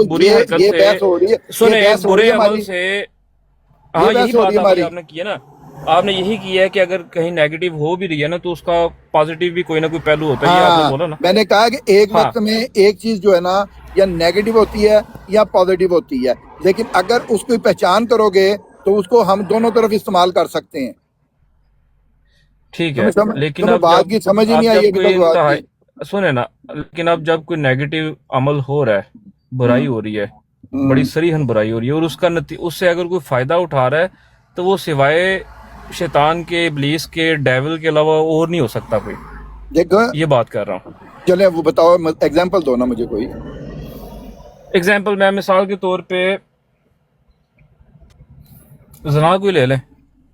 बुरी हरकत ये से, बहस हो रही है, सुने, ये बहस हो बुरे रही है अमल हमारी, से, ये हाँ यही बहस हो रही बात है हमारी। आपने की है ना, आपने यही किया है कि अगर कहीं नेगेटिव हो भी रही है ना तो उसका पॉजिटिव भी कोई ना कोई पहलू होता है, ये आपने हाँ, बोला ना। मैंने कहा कि एक हाँ वक्त में एक चीज जो है ना या नेगेटिव होती है या पॉजिटिव होती है, लेकिन अगर उसकी पहचान करोगे तो उसको हम दोनों तरफ इस्तेमाल कर सकते हैं। ठीक है, लेकिन तुम्हें बात की समझ ही नहीं आई अभी कोई तक बात इंतहा, की। सुने ना, लेकिन अब जब कोई नेगेटिव अमल हो रहा है, बुराई हम्म हो रही है, बड़ी हम्म सरीहन बुराई हो रही है, और उससे अगर कोई फायदा उठा रहा है तो वो सिवाय शैतान के, इब्लीस के, डेविल के अलावा और नहीं हो सकता कोई। देखो, ये बात कर रहा हूँ। चले वो बताओ, एग्जांपल दो ना मुझे कोई। एग्जाम्पल, मैं मिसाल के तौर पे जना कोई ले लें,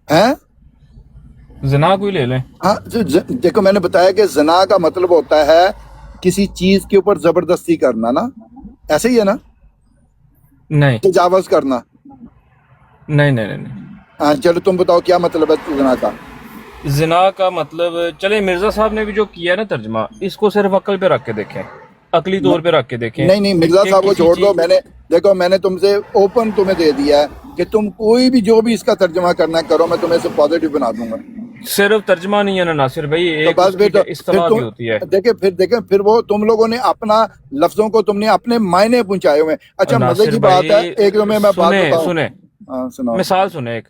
हैं? जना कोई ले लें। हाँ, देखो मैंने बताया कि जना का मतलब होता है किसी चीज के ऊपर जबरदस्ती करना ना, ऐसे ही है ना, नहीं तजावज करना। नहीं नहीं नहीं, नहीं। हाँ चलो तुम बताओ क्या मतलब है जना का। जिना का मतलब, चले मिर्जा साहब ने भी जो किया है ना तर्जमा, इसको सिर्फ अकल पे रख के देखें, अकली तौर पे रख के देखें नहीं नहीं, मिर्जा कि साहब को किसी छोड़ दो। चीज, मैंने देखो, मैंने तुमसे ओपन तुम्हें दे दिया है कि तुम कोई भी जो भी इसका तर्जमा करना है करो, मैं तुम्हें इसे पॉजिटिव बना दूंगा। सिर्फ तर्जमा नहीं है ना नासिर भाई, तो एक बस उसकी फिर इस्तेलाह भी होती है। फिर वो तुम लोगों ने अपना लफ्जों को तुमने अपने मायने पहुंचाए हुए हैं। अच्छा, मजे नासिर की बात है, भाई एक दो में मैं बात सुने बताऊं। सुने, हाँ सुनाओ। मिसाल सुने एक,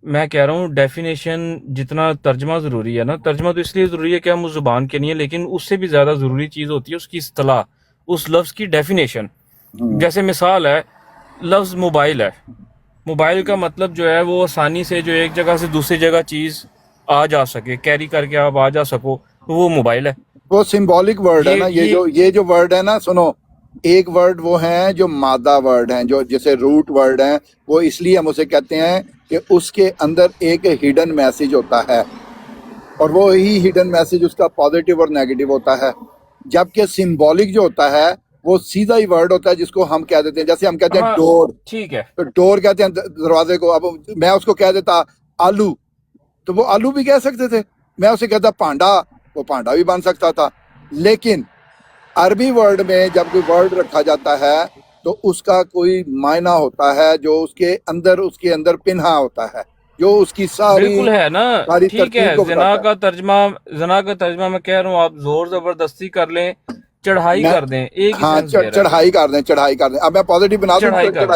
मैं कह रहा हूँ डेफिनेशन जितना तर्जमा जरूरी है ना, तर्जमा तो इसलिए जरूरी है कि हम उस जुबान के नहीं है, लेकिन उससे भी ज्यादा जरूरी चीज होती है उसकी इस्तेलाह, उस लफ्ज की डेफिनेशन। हम्म, जैसे मिसाल है, लफ्ज मोबाइल है, मोबाइल का मतलब जो है वो आसानी से जो एक जगह से दूसरी जगह चीज आ जा सके, कैरी करके आप आ जा सको, तो वो मोबाइल है। वो सिंबॉलिक वर्ड है ना, ये ये जो वर्ड है ना, सुनो, एक वर्ड वो हैं जो मादा वर्ड हैं, जो जैसे रूट वर्ड हैं, वो इसलिए हम उसे कहते हैं कि उसके अंदर एक हिडन मैसेज होता है, और वो ही हिडन मैसेज उसका पॉजिटिव और नेगेटिव होता है। जबकि सिंबॉलिक जो होता है वो सीधा ही वर्ड होता है जिसको हम कह देते हैं, जैसे हम कहते हैं हाँ डोर, ठीक है, तो डोर कहते हैं दरवाजे को। अब मैं उसको कह देता आलू, तो वो आलू भी कह सकते थे। मैं उसे कहता पांडा, वो पांडा भी बन सकता था। लेकिन अरबी वर्ड में जब कोई वर्ड रखा जाता है तो उसका कोई मायना होता है जो उसके अंदर पिन्हा होता है, जो उसकी सारी बिल्कुल है ना, सारी ठीक तरतीब है। को जना बताता है। का तर्जमा, जना का तर्जमा मैं कह रहा हूँ, आप जोर जबरदस्ती कर लें, चढ़ाई मैं कर दें, एक ही हाँ, सेंस दे रहा है, चढ़ाई कर दें, चढ़ाई कर दें। अब मैं पॉजिटिव बना दूं, चढ़ाई कर दें।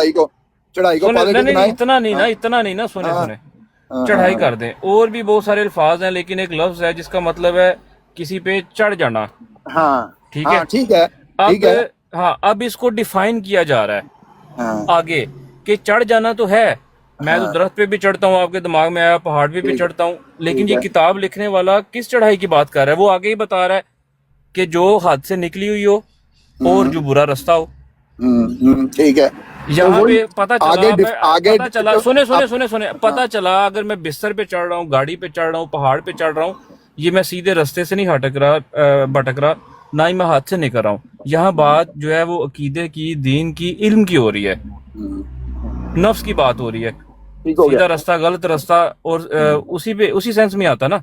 चढ़ाई को सुने, नहीं पॉजिटिव नहीं नहीं, बनाए। इतना नहीं हाँ ना, इतना नहीं ना, सुने हाँ सुने, हाँ हाँ चढ़ाई हाँ कर दें। और भी बहुत सारे अल्फाज हैं, लेकिन एक लफ्ज है जिसका मतलब है किसी पे चढ़ जाना, हाँ ठीक हाँ, है। ठीक है, ठीक अब, है। हाँ, अब इसको डिफाइन किया जा रहा है हाँ आगे, कि चढ़ जाना तो है, मैं तो हाँ, दरख्त पे भी चढ़ता हूँ, आपके दिमाग में आया, पहाड़ पे भी ठीक है, चढ़ता हूँ, लेकिन ठीक ये है। किताब लिखने वाला किस चढ़ाई की बात कर रहा है, वो आगे ही बता रहा है कि जो हाथ से निकली हुई हो और जो हम्म बुरा रास्ता हो। ठीक है। तो यहाँ वही पे पता आगे चला, मैं आगे पता चला, तो सुने सुने अब सुने सुने, हाँ पता चला अगर मैं बिस्तर पे चढ़ रहा हूँ, गाड़ी पे चढ़ रहा हूँ, पहाड़ पे चढ़ रहा हूँ, ये मैं सीधे रास्ते से नहीं हटक रहा, भटक रहा, ना ही मैं हाथ से निकल रहा हूँ। यहाँ बात जो है वो अकीदे की, दीन की, इल्म की हो रही है, नफ्स की बात हो रही है। ठीक हो गया। सीधा रास्ता, गलत रास्ता, और उसी सेंस में आता ना,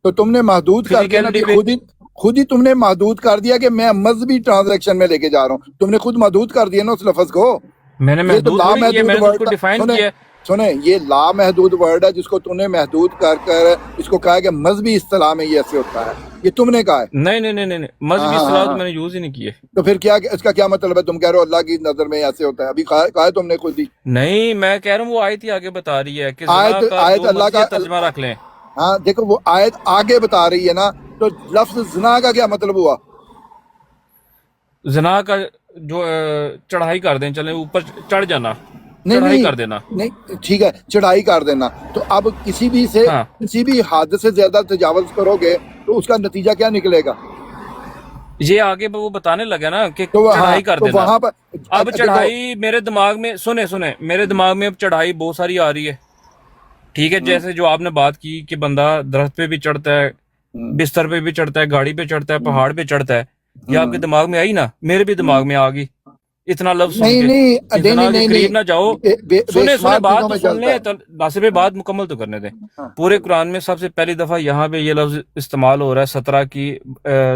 तो तुमने महदूद कर दिया ना, फिजिकलिटी कि पे। खुद ही तुमने महदूद कर दिया कि मैं मजहबी ट्रांजैक्शन में लेके जा रहा हूँ। तुमने खुद महदूद कर दिया ना उस लफ्ज को। मैंने ये तो महदूद थोड़ी किया, लामहदूद मैंने तो वर्ड उसको था। डिफाइन सुने किया। सुने, ये लामहदूद वर्ड है जिसको तुमने महदूद कर कर इसको कहा कि मजहबी इस्तिलाह में ये ऐसे होता है, ये तुमने कहा है। नहीं नहीं नहीं नहीं नहीं, हाँ मजहबी हाँ हाँ इस्तिलाह तो हाँ। मैंने यूज ही नहीं किए। तो फिर क्या इसका क्या मतलब है? तुम कह रहे हो अल्लाह की नजर में ऐसे होता है, अभी कहा है तुमने खुद ही। नहीं, मैं कह रहा हूँ वो आयत ही आगे बता रही है कि जना आयत का आयत जो अल्लाह मर्जी का है तर्जमा रख लें। हाँ देखो, वो आयत आगे बता रही है ना, तो लफ्ज जना का क्या मतलब हुआ? जना का जो चढ़ाई कर दें, चले ऊपर चढ़ जाना, नहीं चढ़ाई नहीं कर देना। नहीं, ठीक है, चढ़ाई कर देना। तो अब हाँ, किसी भी हद से ज्यादा तजावज करोगे तो उसका नतीजा क्या निकलेगा? ये आगे वो बताने लगे ना कि तो हाँ, चढ़ाई कर तो देना। वहां पर अब देखो। चढ़ाई मेरे दिमाग में, सुने सुने, मेरे दिमाग में अब चढ़ाई बहुत सारी आ रही है, ठीक है। हम्म, जैसे जो आपने बात की कि बंदा दरख्त पे भी चढ़ता है, हम्म, बिस्तर पे भी चढ़ता है, गाड़ी पे चढ़ता है, हम्म, पहाड़ पे चढ़ता है, ये आपके हम्म, दिमाग में आई ना, मेरे भी हम्म। दिमाग में आ गई, इतना लफ्ज सुन नहीं के। नहीं नहीं नहीं इतना के नहीं करीब ना जाओ। नहीं, सुने सुने, बेशुमार बात चीजों तो में सुन चलता ले, है। तो नासिर भाई बात मुकम्मल तो करने दे। हाँ, पूरे कुरान में सबसे पहली दफा यहाँ पे ये लफ्ज इस्तेमाल हो रहा है 17 की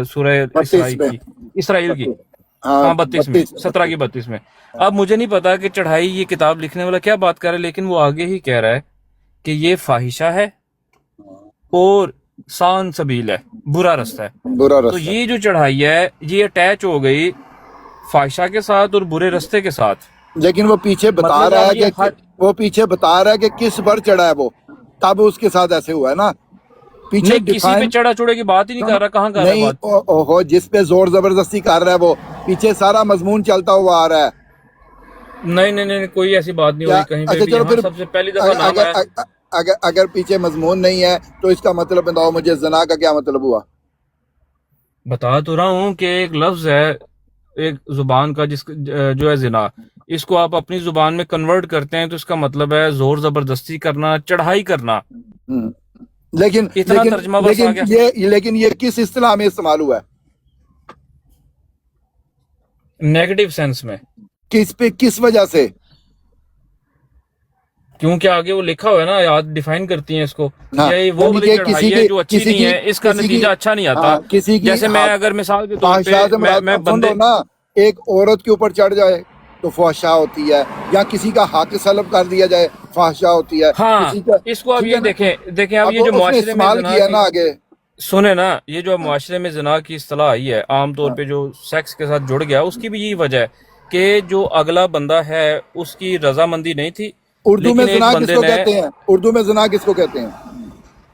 सूरह 32 इसराइल में, की, इसराइल की। 32 हाँ हाँ 32 में, 32 17 की 32 में। अब मुझे नहीं पता कि चढ़ाई ये किताब लिखने वाला क्या बात कर रहा है, लेकिन वो आगे ही कह रहा है कि ये फाहिशा है और सान सबील है, बुरा रास्ता है। बुरा तो रास्ता। ये जो चढ़ाई है ये अटैच हो गई फाहिशा के साथ और बुरे रास्ते के साथ। लेकिन वो पीछे बता मतलब रहा अब है ये कि वो पीछे बता रहा है कि किस पर चढ़ा है वो, तब उसके साथ ऐसे हुआ है ना। पीछे नहीं, किसी पे डिफाइन चढ़ा चढ़े की बात ही नहीं कर रहा, कहाँ कर रहा है नहीं, बात? ओहो, जिस पे जोर जबरदस्ती कर रहा है वो पीछे सारा मजमून चलता हुआ आ रहा है। नहीं नहीं नहीं, कोई ऐसी बात नहीं क्या हुई कहीं पे अच्छा भी। चलो यहाँ फिर सबसे पहली दफा नाम अगर आया। अगर अगर अगर पीछे मजमून नहीं है तो इसका मतलब बताओ मुझे, जना का क्या मतलब हुआ? बता तो रहा हूँ कि एक लफ्ज है एक जुबान का जिस जो है जिना, इसको आप अपनी जुबान में कन्वर्ट करते हैं तो इसका मतलब है जोर जबरदस्ती करना, चढ़ाई करना। हम्म। लेकिन इतना लेकिन तर्जमा बस आ गया। लेकिन ये किस इस्तिलाह में इस्तेमाल हुआ है? नेगेटिव सेंस में, किस पे, किस वजह से? क्योंकि आगे वो लिखा हुआ है ना, याद डिफाइन करती हैं इसको। हाँ, ये वो यानी वाली कि चढ़ाई है जो अच्छी नहीं है, इसका नतीजा अच्छा नहीं आता। हाँ, किसी की जैसे मैं अगर मिसाल के तौर फाहशा से पे मैं सुन लो बंदे ना, एक औरत के ऊपर चढ़ जाए तो फाहशा होती है, या किसी का हक सलब कर दिया जाए फाहशा होती है। हाँ, किसी का, इसको अब ठीक ये है ना? देखें अब अब ये जो उसने मुआशरे में इस्तेमाल जना किया की, ना आगे। सुने ना, ये जो अब हाँ, मुआशरे में जना की इस्तिलाह आई है आम तौर हाँ। पे जो सेक्स के साथ जुड़ गया, उसकी भी यही वजह है कि जो अगला बंदा है उसकी रजामंदी नहीं थी, उर्दू में लेकिन एक जना बंदे किसको ने कहते हैं? उर्दू में जना किसको कहते हैं?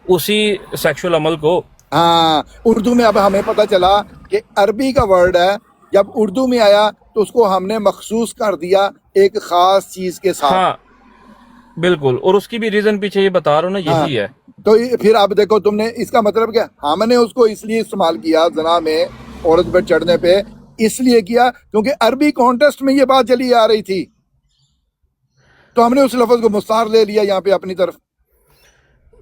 उसी सेक्सुअल अमल को। हाँ, उर्दू में अब हमें पता चला कि अरबी का वर्ड है, जब उर्दू में आया तो उसको हमने मखसूस कर दिया एक खास चीज के साथ। हाँ बिल्कुल, और उसकी भी रीजन पीछे ये बता रहा हूँ ना, हाँ, यही है। तो फिर अब देखो तुमने, इसका मतलब क्या, हमने उसको इसलिए इस्तेमाल किया जना में, औरत पर चढ़ने पे इसलिए किया क्योंकि अरबी कॉन्टेस्ट में ये बात चली आ रही थी, तो हमने उस लफ्ज को मुस्तार ले लिया यहाँ पे अपनी तरफ।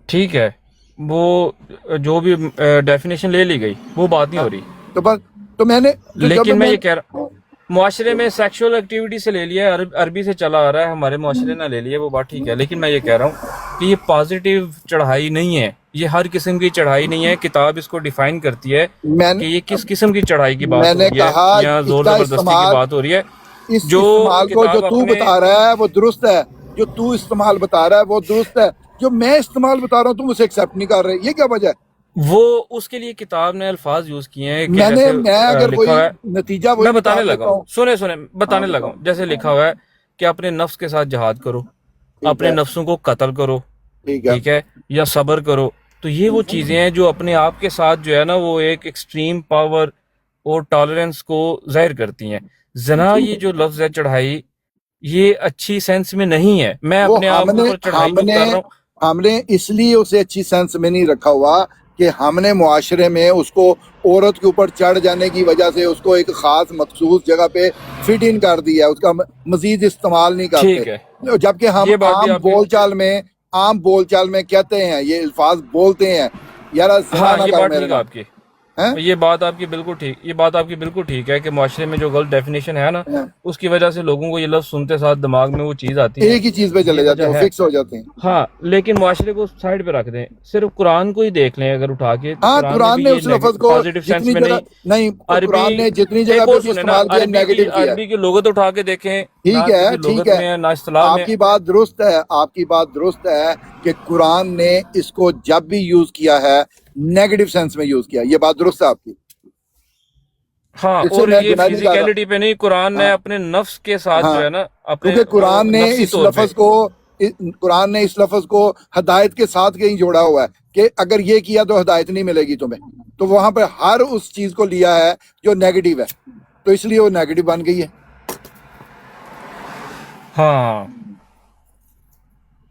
ठीक है, वो जो भी डेफिनेशन ले ली गई वो बात नहीं हो रही, तो बस, तो मैंने तो जब लेकिन मैं ये कह रहा हूँ मुआशरे में सेक्सुअल एक्टिविटी से ले लिया है, अरबी से चला आ रहा है, हमारे मुआशरे ना ले लिया, वो बात ठीक है। लेकिन मैं ये कह रहा हूँ कि ये पॉजिटिव चढ़ाई नहीं है, ये हर किस्म की चढ़ाई नहीं है। किताब इसको डिफाइन करती है कि ये किस किस्म की चढ़ाई की बात हो मैंने रही है कहा या जोर इसका जबरदस्ती की इस्तेमाल, बात हो रही है। इस जो इस्तेमाल को जो किताब तू अपने बता रहा है वो दुरुस्त है, जो तू इस्तेमाल बता रहा है वो दुरुस्त है, जो मैं इस्तेमाल बता रहा हूँ तुम उसे एक्सेप्ट नहीं कर रहे, ये क्या वजह है? वो उसके लिए किताब ने अल्फाज यूज किए हैं कि मैं जैसे अगर लिखा हुआ है, नतीजा वही मैं बताने निकाल लगा लेता हूँ, हूँ। सुने बताने हाँ लगा बताओ। हूँ। जैसे लिखा हुआ है कि अपने नफ्स के साथ जहाद करो, ठीक अपने है, नफ्सों को कत्ल करो, ठीक है। ठीक है, या सब्र करो। तो ये वो चीजें हैं जो अपने आप के साथ जो है ना वो एक एक्सट्रीम पावर और टॉलरेंस को जाहिर करती हैं। जना ये जो लफ्ज है चढ़ाई, ये अच्छी सेंस में नहीं है। मैं वो अपने आप के हमने ऊपर चढ़ाई जो हमने कर रहा हूँ, हमने इसलिए उसे अच्छी सेंस में नहीं रखा हुआ कि हमने मुआशरे में उसको औरत के ऊपर चढ़ जाने की वजह से उसको एक खास मखसूस जगह पे फिट इन कर दिया है, उसका मजीद इस्तेमाल नहीं करते। ठीक है, जबकि हम ये बात भी आपकी, आम बोलचाल में कहते हैं, ये अल्फाज बोलते हैं, यार जना हाँ ना ये कर बात मेरे ठीक है नाम आपकी, है। ये बात आपकी बिल्कुल ठीक, ये बात आपकी बिल्कुल ठीक है कि मुआशरे में जो गलत डेफिनेशन है ना, उसकी वजह से लोगों को ये लफ्ज सुनते साथ दिमाग में वो चीज आती है, एक ही चीज पे ये चले जाते हैं, वजह वो है। फिक्स हो जाते हैं। हाँ, लेकिन मुआशरे को साइड पे रख दें, सिर्फ कुरान को ही देख लें अगर उठा के, तो हाँ, कुरान में कुरान भी ने ये उस लफ्ज को पॉजिटिव सेंस जितनी में जगह नहीं, अरबी, कुरान ने जितनी जगह एक पे और भी सुने ना, इस्तेमाल किया नेगेटिव किया है। अरबी की लुगत उठा के देखें, ठीक ना है, किसी ठीक लुगत है, में ना इस्तिलाह में। आपकी बात दुरुस्त है, आपकी बात दुरुस्त है कि कुरान ने इसको जब भी यूज किया है नेगेटिव सेंस में यूज किया, ये बात दुरुस्त है आपकी, हाँ, इससे और मैं ये जुनायद नहीं कर रहा। फिजिकलिटी पे नहीं, कुरान ने हाँ, अपने नफ्स के साथ जो हाँ, है ना, अपने क्योंकि कुरान ने नफ्सी इस तौर पे, लफ्ज को कुरान ने इस लफ्ज को हदायत के साथ कहीं जोड़ा हुआ है कि अगर ये किया तो हदायत नहीं मिलेगी तुम्हें, तो वहां पर हर उस चीज को लिया है जो नेगेटिव है, तो इसलिए वो नेगेटिव बन गई है। हाँ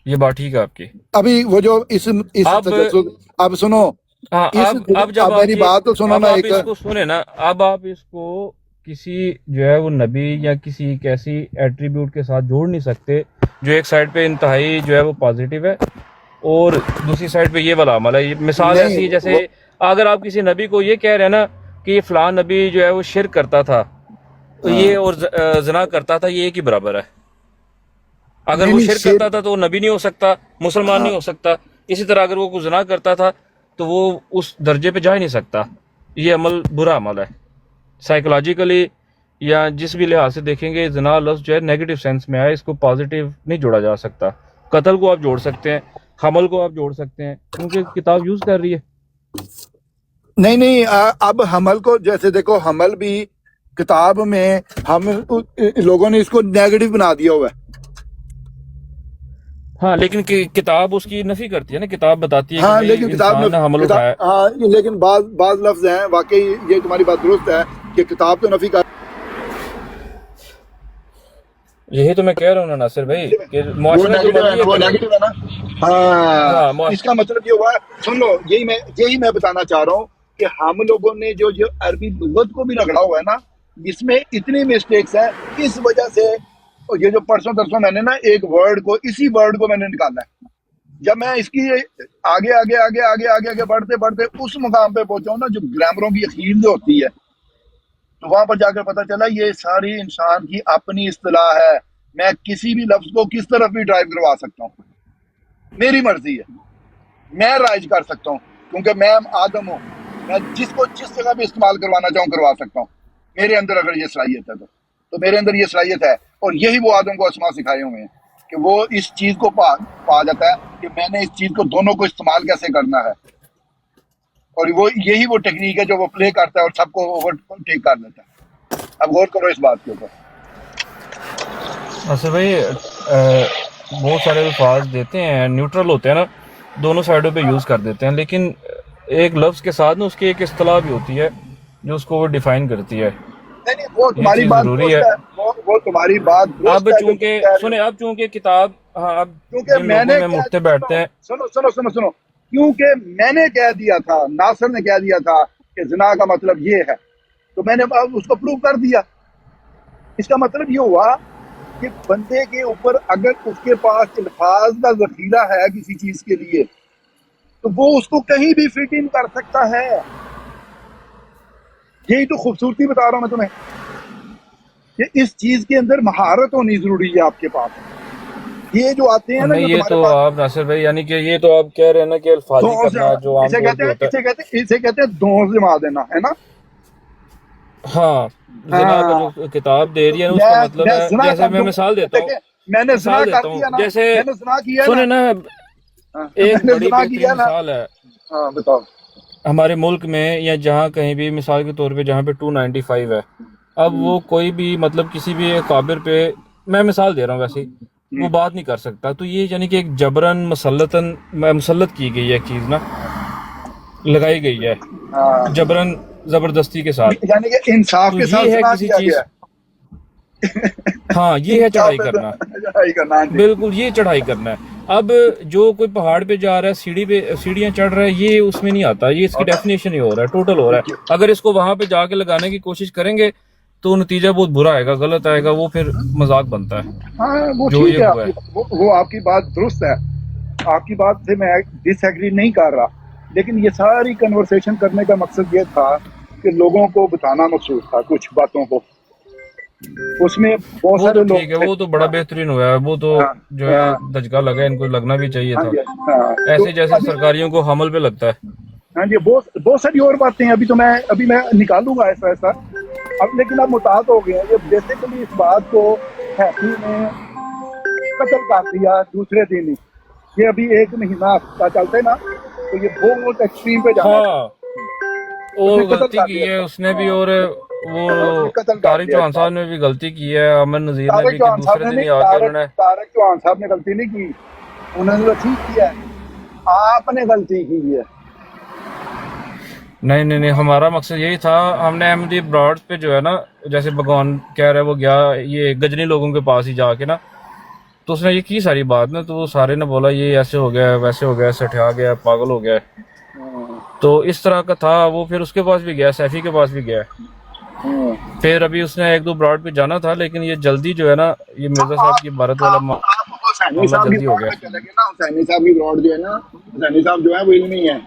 ये बात ठीक है आपकी। अभी वो जो इस अब अब सुनो, हाँ, अब जब अब आप मेरी ये, बात तो सुनो अब ना आप एक। इसको सुने ना, अब आप इसको किसी जो है वो नबी या किसी एक ऐसी एट्रीब्यूट के साथ जोड़ नहीं सकते जो एक साइड पे इंतहाई जो है वो पॉजिटिव है और दूसरी साइड पे ये वाला अमल है। ये मिसाल नहीं ऐसी है जैसे अगर आप किसी नबी को ये कह रहे हैं ना कि ये फलां नबी जो है वो शिरक करता था, तो ये और जना करता था, ये एक ही बराबर है। अगर वो शिरक करता था तो वो नबी नहीं हो सकता, मुसलमान नहीं हो सकता। इसी तरह अगर वो कुछ जना करता था तो वो उस दर्जे पे जा ही नहीं सकता। ये अमल बुरा अमल है, साइकोलॉजिकली یا جس بھی لحاظ سے دیکھیں گے زنا لفظ جو ہے نیگیٹو سینس میں آئے، اس کو پازیٹیو نہیں جوڑا جا سکتا. قتل کو آپ جوڑ سکتے ہیں، حمل کو آپ جوڑ سکتے ہیں، کیونکہ کتاب یوز کر رہی ہے. نہیں نہیں اب حمل کو جیسے دیکھو، حمل بھی کتاب میں ہم لوگوں نے اس کو نیگیٹو بنا دیا ہوا ہے. ہاں لیکن کتاب اس کی نفی کرتی ہے نا، کتاب بتاتی ہے کہ ہاں بھئی لیکن کتاب انسان نے حمل کتاب اٹھایا. ہاں لیکن بعض لفظ ہیں واقعی، یہ تمہاری بات درست ہے کہ کتاب تو نفی کر. یہی تو میں کہہ رہا ہوں نا ناصر بھائی کہ وہ معاشرہ جو نیگیٹو ہے مرضی نا، ہے وہ کرے. نیگیٹو ہے نا. ہاں ہاں اس کا مطلب یہ ہوا ہے، سن لو، یہی میں بتانا چاہ رہا ہوں کہ ہم لوگوں نے جو عربی لغت کو بھی رگڑا ہوا ہے نا، اس میں اتنی مسٹیکس ہیں. اس وجہ سے یہ جو پرسوں ترسوں میں نے نا ایک ورڈ کو، اسی ورڈ کو میں نے نکالا ہے. جب میں اس کی آگے آگے آگے آگے آگے آگے بڑھتے بڑھتے اس مقام پہ پہنچا ہوں نا، جو گرامروں کی اخیر جو ہوتی ہے، تو وہاں پر جا کر پتا چلا یہ ساری انسان کی اپنی اصطلاح ہے. میں کسی بھی لفظ کو کس طرف بھی ڈرائیو کروا سکتا ہوں، میری مرضی ہے، میں رائج کر سکتا ہوں، کیونکہ میں آدم ہوں. میں جس کو جس جگہ بھی استعمال کروانا چاہوں کروا سکتا ہوں، میرے اندر اگر یہ صلاحیت ہے تو میرے اندر یہ صلاحیت ہے. اور یہی وہ آدم کو اسما سکھائے ہوئے ہیں کہ وہ اس چیز کو پا جاتا ہے کہ میں نے اس چیز کو دونوں کو استعمال کیسے کرنا ہے. اور یہی وہ ٹیکنیک ہے جو وہ پلے کرتا ہے اور سب کو اوور ٹیک کر لیتا ہے. اب غور کرو اس بات کے اوپر. ناصر بھائی بہت سارے الفاظ دیتے ہیں، نیوٹرل ہوتے ہیں نا، دونوں سائڈوں پہ یوز کر دیتے ہیں، لیکن ایک لفظ کے ساتھ نا اس کی ایک اصطلاح بھی ہوتی ہے جو اس کو وہ ڈیفائن کرتی ہے. نہیں وہ یہ تمہاری چیز بات ضروری درست ہے. ہے، وہ تمہاری بات اب درست ہے جو تم چونکہ کہہ رہے ہو. سنیں، اب چونکہ کتاب، ہاں اب کیونکہ جن میں لوگوں نے میں کہہ مٹتے دیا بیٹھتے ہیں. سنو کیونکہ میں نے کہہ دیا تھا، ناصر نے کہہ دیا تھا کہ زنا کا مطلب یہ ہے، تو میں نے اب اس کو پروو کر دیا. اس کا مطلب یہ ہوا کہ بندے کے اوپر اگر اس کے پاس الفاظ کا ذخیرہ ہے کسی چیز کے لیے، تو وہ اس کو کہیں بھی فٹ ان کر سکتا ہے. یہی تو خوبصورتی بتا رہا ہوں میں تمہیں کہ اس چیز کے اندر مہارت ہونی ضروری ہے آپ کے پاس. یہ جو آتے ہیں نا نہیں جو یہ تمہارے تو پاس آپ ناصر بھائی، یعنی کہ یہ تو آپ کہہ رہے ہیں نا کہ الفاظی کرنا جو عام طور پہ ہوتا ہے. اسے کہتے ہیں دونوں جما دینا ہے نا. ہاں زنا کا جو ہاں کتاب دے رہی ہے نا، اس کا مطلب میں ہے، زنا جیسے کر میں دوں، مثال دیتا ہوں. دیکھیں میں نے زنا مثال کر دیتا دیا ہوں نا، جیسے میں نے زنا کیا نا. سنیں نا، ہاں، ایک میں نے بڑی زنا بہترین کیا نا. مثال ہے. ہاں بتاؤ. ہمارے ملک میں یا جہاں کہیں بھی، مثال کے طور پہ جہاں پہ 295 ہے، اب وہ کوئی بھی مطلب کسی بھی قابر پہ، میں مثال دے رہا ہوں ویسے ہی، وہ بات نہیں کر سکتا. تو یہ یعنی کہ ایک جبرن مسلط کی گئی ہے ایک چیز نا، لگائی گئی ہے ہاں جبرن، زبردستی کے ساتھ. یعنی کہ انصاف تو کے ساتھ یہ ہے زنا کسی کیا گیا. چیز، ہاں یہ ہے انصاف چڑھائی پہ کرنا. لڑائی کرنا. ہاں جی. بالکل یہ چڑھائی کرنا ہے. اب جو کوئی پہاڑ پہ جا رہا ہے، سیڑھیاں چڑھ رہا ہے، یہ اس میں نہیں آتا، یہ اس کی ڈیفینیشن ہی ہو رہا ہے، ٹوٹل ہو رہا ہے. اگر اس کو وہاں پہ جا کے لگانے کی کوشش کریں گے تو نتیجہ بہت برا آئے گا، غلط آئے گا، وہ پھر مذاق بنتا ہے ہاں وہ جو ٹھیک یہ ہے، ہوا ہے. وہ آپ کی بات درست ہے. آپ کی بات سے میں ڈس ایگری نہیں کر رہا، لیکن یہ ساری کنورسیشن کرنے کا مقصد یہ تھا کہ لوگوں کو بتانا مقصود تھا کچھ باتوں کو. اس میں بہت وہ تو سارے لوگ ٹھیک ہے، تھے. وہ تو بڑا بہترین ہوا ہے، وہ تو ہاں جو ہے دھچکا لگا، ان کو لگنا بھی چاہیے ہاں تھا، جی. ہاں تو ایسے جیسے ابھی، سرکاریوں کو حمل پہ لگتا ہے. ہاں جی، بہت ساری اور باتیں ہیں. ابھی میں نکالوں گا ایسا اب، لیکن اب محتاط ہو گئے ہیں. یہ بیسیکلی اس بات کو ہیپی نے قتل کر دیا دوسرے دن ہی. یہ ابھی 1 مہینہ کا چلتے نا تو یہ بہت ایکسٹریم پہ جانا تھا. ہاں اس اور نے قتل غلطی کر کی دیا ہے تھا. اس نے بھی، اور وہ ہاں اس نے قتل کر طارق دیا اس چوہان صاحب بات. نے بھی غلطی کی ہے، امن نذیر نے طارق بھی، کہ چوہان صاحب دوسرے نے دن ہی نہیں، آ کے انہوں نے. طارق چوہان صاحب نے غلطی نہیں کی، انہوں نے تو ٹھیک کیا ہے. آپ نے غلطی کی ہے. نہیں، ہمارا مقصد یہی تھا. ہم نے احمدی براڈ پہ جو ہے نا، جیسے بھگوان کہہ رہا ہے، وہ گیا یہ گجنی لوگوں کے پاس ہی جا کے نا، تو اس نے یہ کی ساری بات نا، تو وہ سارے نے بولا یہ ایسے ہو گیا، ویسے ہو گیا، سٹھیا گیا، پاگل ہو گیا. تو اس طرح کا تھا. وہ پھر اس کے پاس بھی گیا، سیفی کے پاس بھی گیا. پھر ابھی اس نے 1-2 براڈ پہ جانا تھا، لیکن یہ جلدی جو ہے نا، یہ مرزا صاحب کی بھارت والا آپ حسینی معاملہ صاحب کی جلدی ہو براڈ گیا. پہ چلے گئے نا. حسینی صاحب کی براڈ جو ہے نا، حسینی صاحب جو ہے وہ علمی ہے،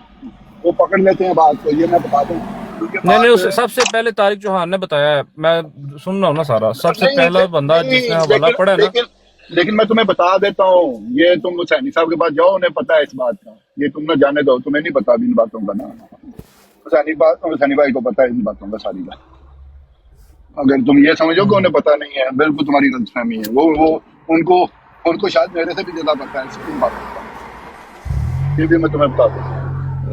وہ پکڑ لیتے ہیں بات کو. یہ میں بتا دوں کیونکہ نہیں، بات سب سے پہلے طارق چوہان نے بتایا ہے، میں سن رہا ہوں نا سارا. سب سے نہیں پہلا بندہ جس نے حوالہ پڑھا ہے نا. لیکن میں تمہیں بتا دیتا ہوں، یہ تم حسینی صاحب کے پاس جاؤ، انہیں پتا ہے اس بات کا. یہ تم نہ جانے دو، تمہیں نہیں پتا ان باتوں کا نا. حسینی بھائی کو پتا ہے ان باتوں کا ساری بات. अगर तुम ये समझो कि उन्हें पता नहीं है, बिल्कुल तुम्हारी गलतफहमी है। वो उनको उनको शायद मेरे से भी ज्यादा पता है इसकी बात का। फिर भी मैं तुम्हें बता दूं।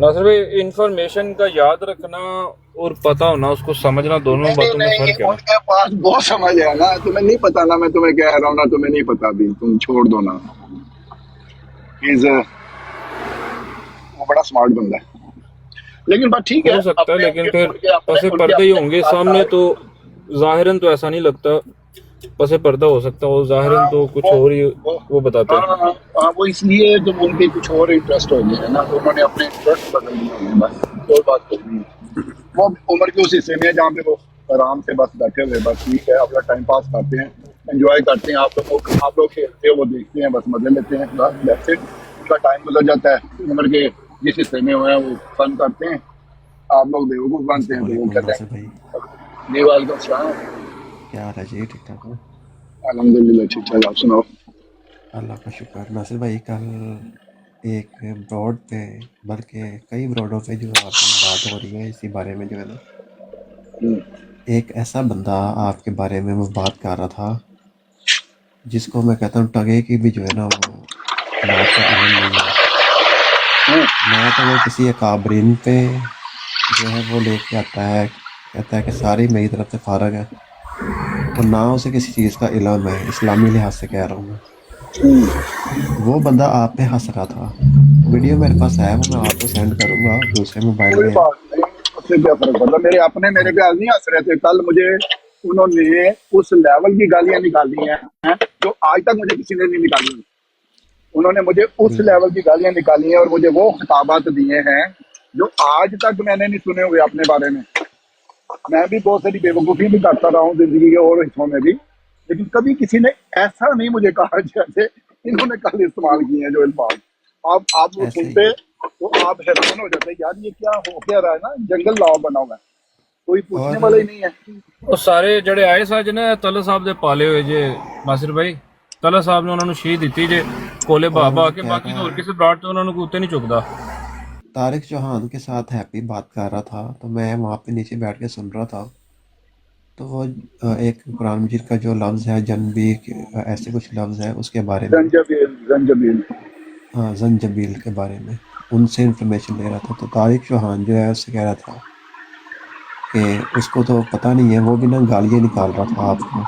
नासिर भाई, इंफॉर्मेशन का याद रखना और पता होना, उसको समझना, दोनों नहीं बातों में नहीं, फर्क है ना। उनके पास बहुत समझ है ना, तुम्हें नहीं पता ना, मैं तुम्हें कह रहा हूँ ना, तुम्हें नहीं पता भी, तुम छोड़ दो ना। वो बड़ा स्मार्ट बंदा है। लेकिन बात ठीक है, हो सकता है, अपने लेकिन उनके फिर उनके अपने पसे उनके पर्दे ही अपने होंगे खाता सामने है। तो। जाहिरन तो ऐसा नहीं लगता, पसे पर्दा हो सकता है, और जाहिरन हाँ, तो कुछ वो और ही वो वो बताते हैं। हाँ हाँ हाँ, वो इसलिए जब उनके कुछ और इंटरेस्ट हो गए हैं ना, तो उन्होंने अपने इंटरेस्ट बदल दिए होंगे, बस कोई बात तो नहीं है। वो उम्र के उस हिस्से में है जहाँ पे वो आराम से बस बैठे हुए, बस ठीक है, अपना टाइम पास करते हैं, एंजॉय करते हैं। आप लोग खेलते हो, वो देखते हैं, बस मजे लेते हैं, बस दैट्स इट। उनका टाइम गुजर जाता है। उम्र के जिस हिस्से में हुए हैं वो फन करते हैं, आप लोग बेवकूफ बनते हैं, अस्सलाम तो वो वालेकुम कहते नासिर भाई, हैं जी वालेकुम सलाम। क्या हाल है जी? ठीक ठाक हो? अल्हम्दुलिल्लाह ठीक ठाक, आप सुनाओ। अल्लाह का शुक्र। नासिर भाई, कल एक ब्रॉड पे, बल्कि कई ब्रॉडों पे जो आपकी बात हो रही है इसी बारे में, जो है ना, हम्म, एक ऐसा बंदा आपके बारे में वो बात कर रहा था जिसको मैं कहता हूँ टगे की भी जो है ना वो बात का इल्म नहीं है। हम्म, ना तो वो किसी अकाबरीन पे जो है वो लेके आता है, कहता है कि सारी मेरी तरफ से फारग है, और ना उसे किसी चीज़ का इल्म है, इस्लामी लिहाज से कह रहा हूँ मैं। हम्म। वो बंदा आप पे हंस रहा था। वीडियो मेरे पास है, वो मैं आपको सेंड करूंगा, दूसरे मोबाइल कोई में है। बात नहीं, उससे क्या फर्क पड़ता, मेरे अपने हाँ मेरे पे आज नहीं हंस रहे थे। कल मुझे उन्होंने उस लेवल की गालियां निकाली हैं जो आज तक मुझे किसी ने नहीं निकाली। उन्होंने मुझे उस बिल्कुल। लेवल की गालियां निकाली हैं और मुझे वो खिताबात दिए हैं जो आज तक मैंने नहीं सुने हुए अपने बारे में। मैं भी बहुत सारी बेवकूफ़ी भी करता रहा हूँ जिंदगी के और हिस्सों में भी, लेकिन कभी किसी ने ऐसा नहीं मुझे कहा जैसे इन्होंने कल इस्तेमाल किए हैं जो अल्फाज। आप वो ऐसे ही सुनते तो आप हैरान हो जाते, यार ये क्या हो क्या रहा है ना, जंगल लाव बना हुआ है, कोई पूछने और वाला ही नहीं है। ਉਹ ਸਾਰੇ ਜਿਹੜੇ ਆਏ ਸੱਜ ਨੇ ਤਲਾ ਸਾਹਿਬ ਦੇ ਪਾਲੇ ਹੋਏ ਜੇ ਨਾਸਿਰ ਭਾਈ, ਤਲਾ ਸਾਹਿਬ ਨੇ ਉਹਨਾਂ ਨੂੰ ਸ਼ਹੀਦ ਦਿੱਤੀ ਜੇ ਕੋਲੇ और ਬਾਬਾ वो ਕੇ, कह ਬਾਕੀ रहा ਤਾਂ ਹੋਰ है, ਕਿਸੇ ਬਰਾੜ ਤੋਂ ਉਹਨਾਂ ਨੂੰ ਕੋਈ ਉੱਤੇ ਨਹੀਂ ਚੁੱਕਦਾ। तारिक चौहान के साथ हैप्पी बात कर रहा था, तो मैं वहाँ पे नीचे बैठ के सुन रहा था। तो वो एक कुरान मजीद का जो लफ्ज़ है जनबी, ऐसे कुछ लफ्ज़ है उसके बारे में, जंजबील जंजबील। हाँ जंजबील के बारे में उनसे इन्फॉर्मेशन ले रहा था। तो तारिक चौहान जो है उससे कह रहा था कि उसको तो पता नहीं है, वो भी ना गालियाँ निकाल रहा था आपको।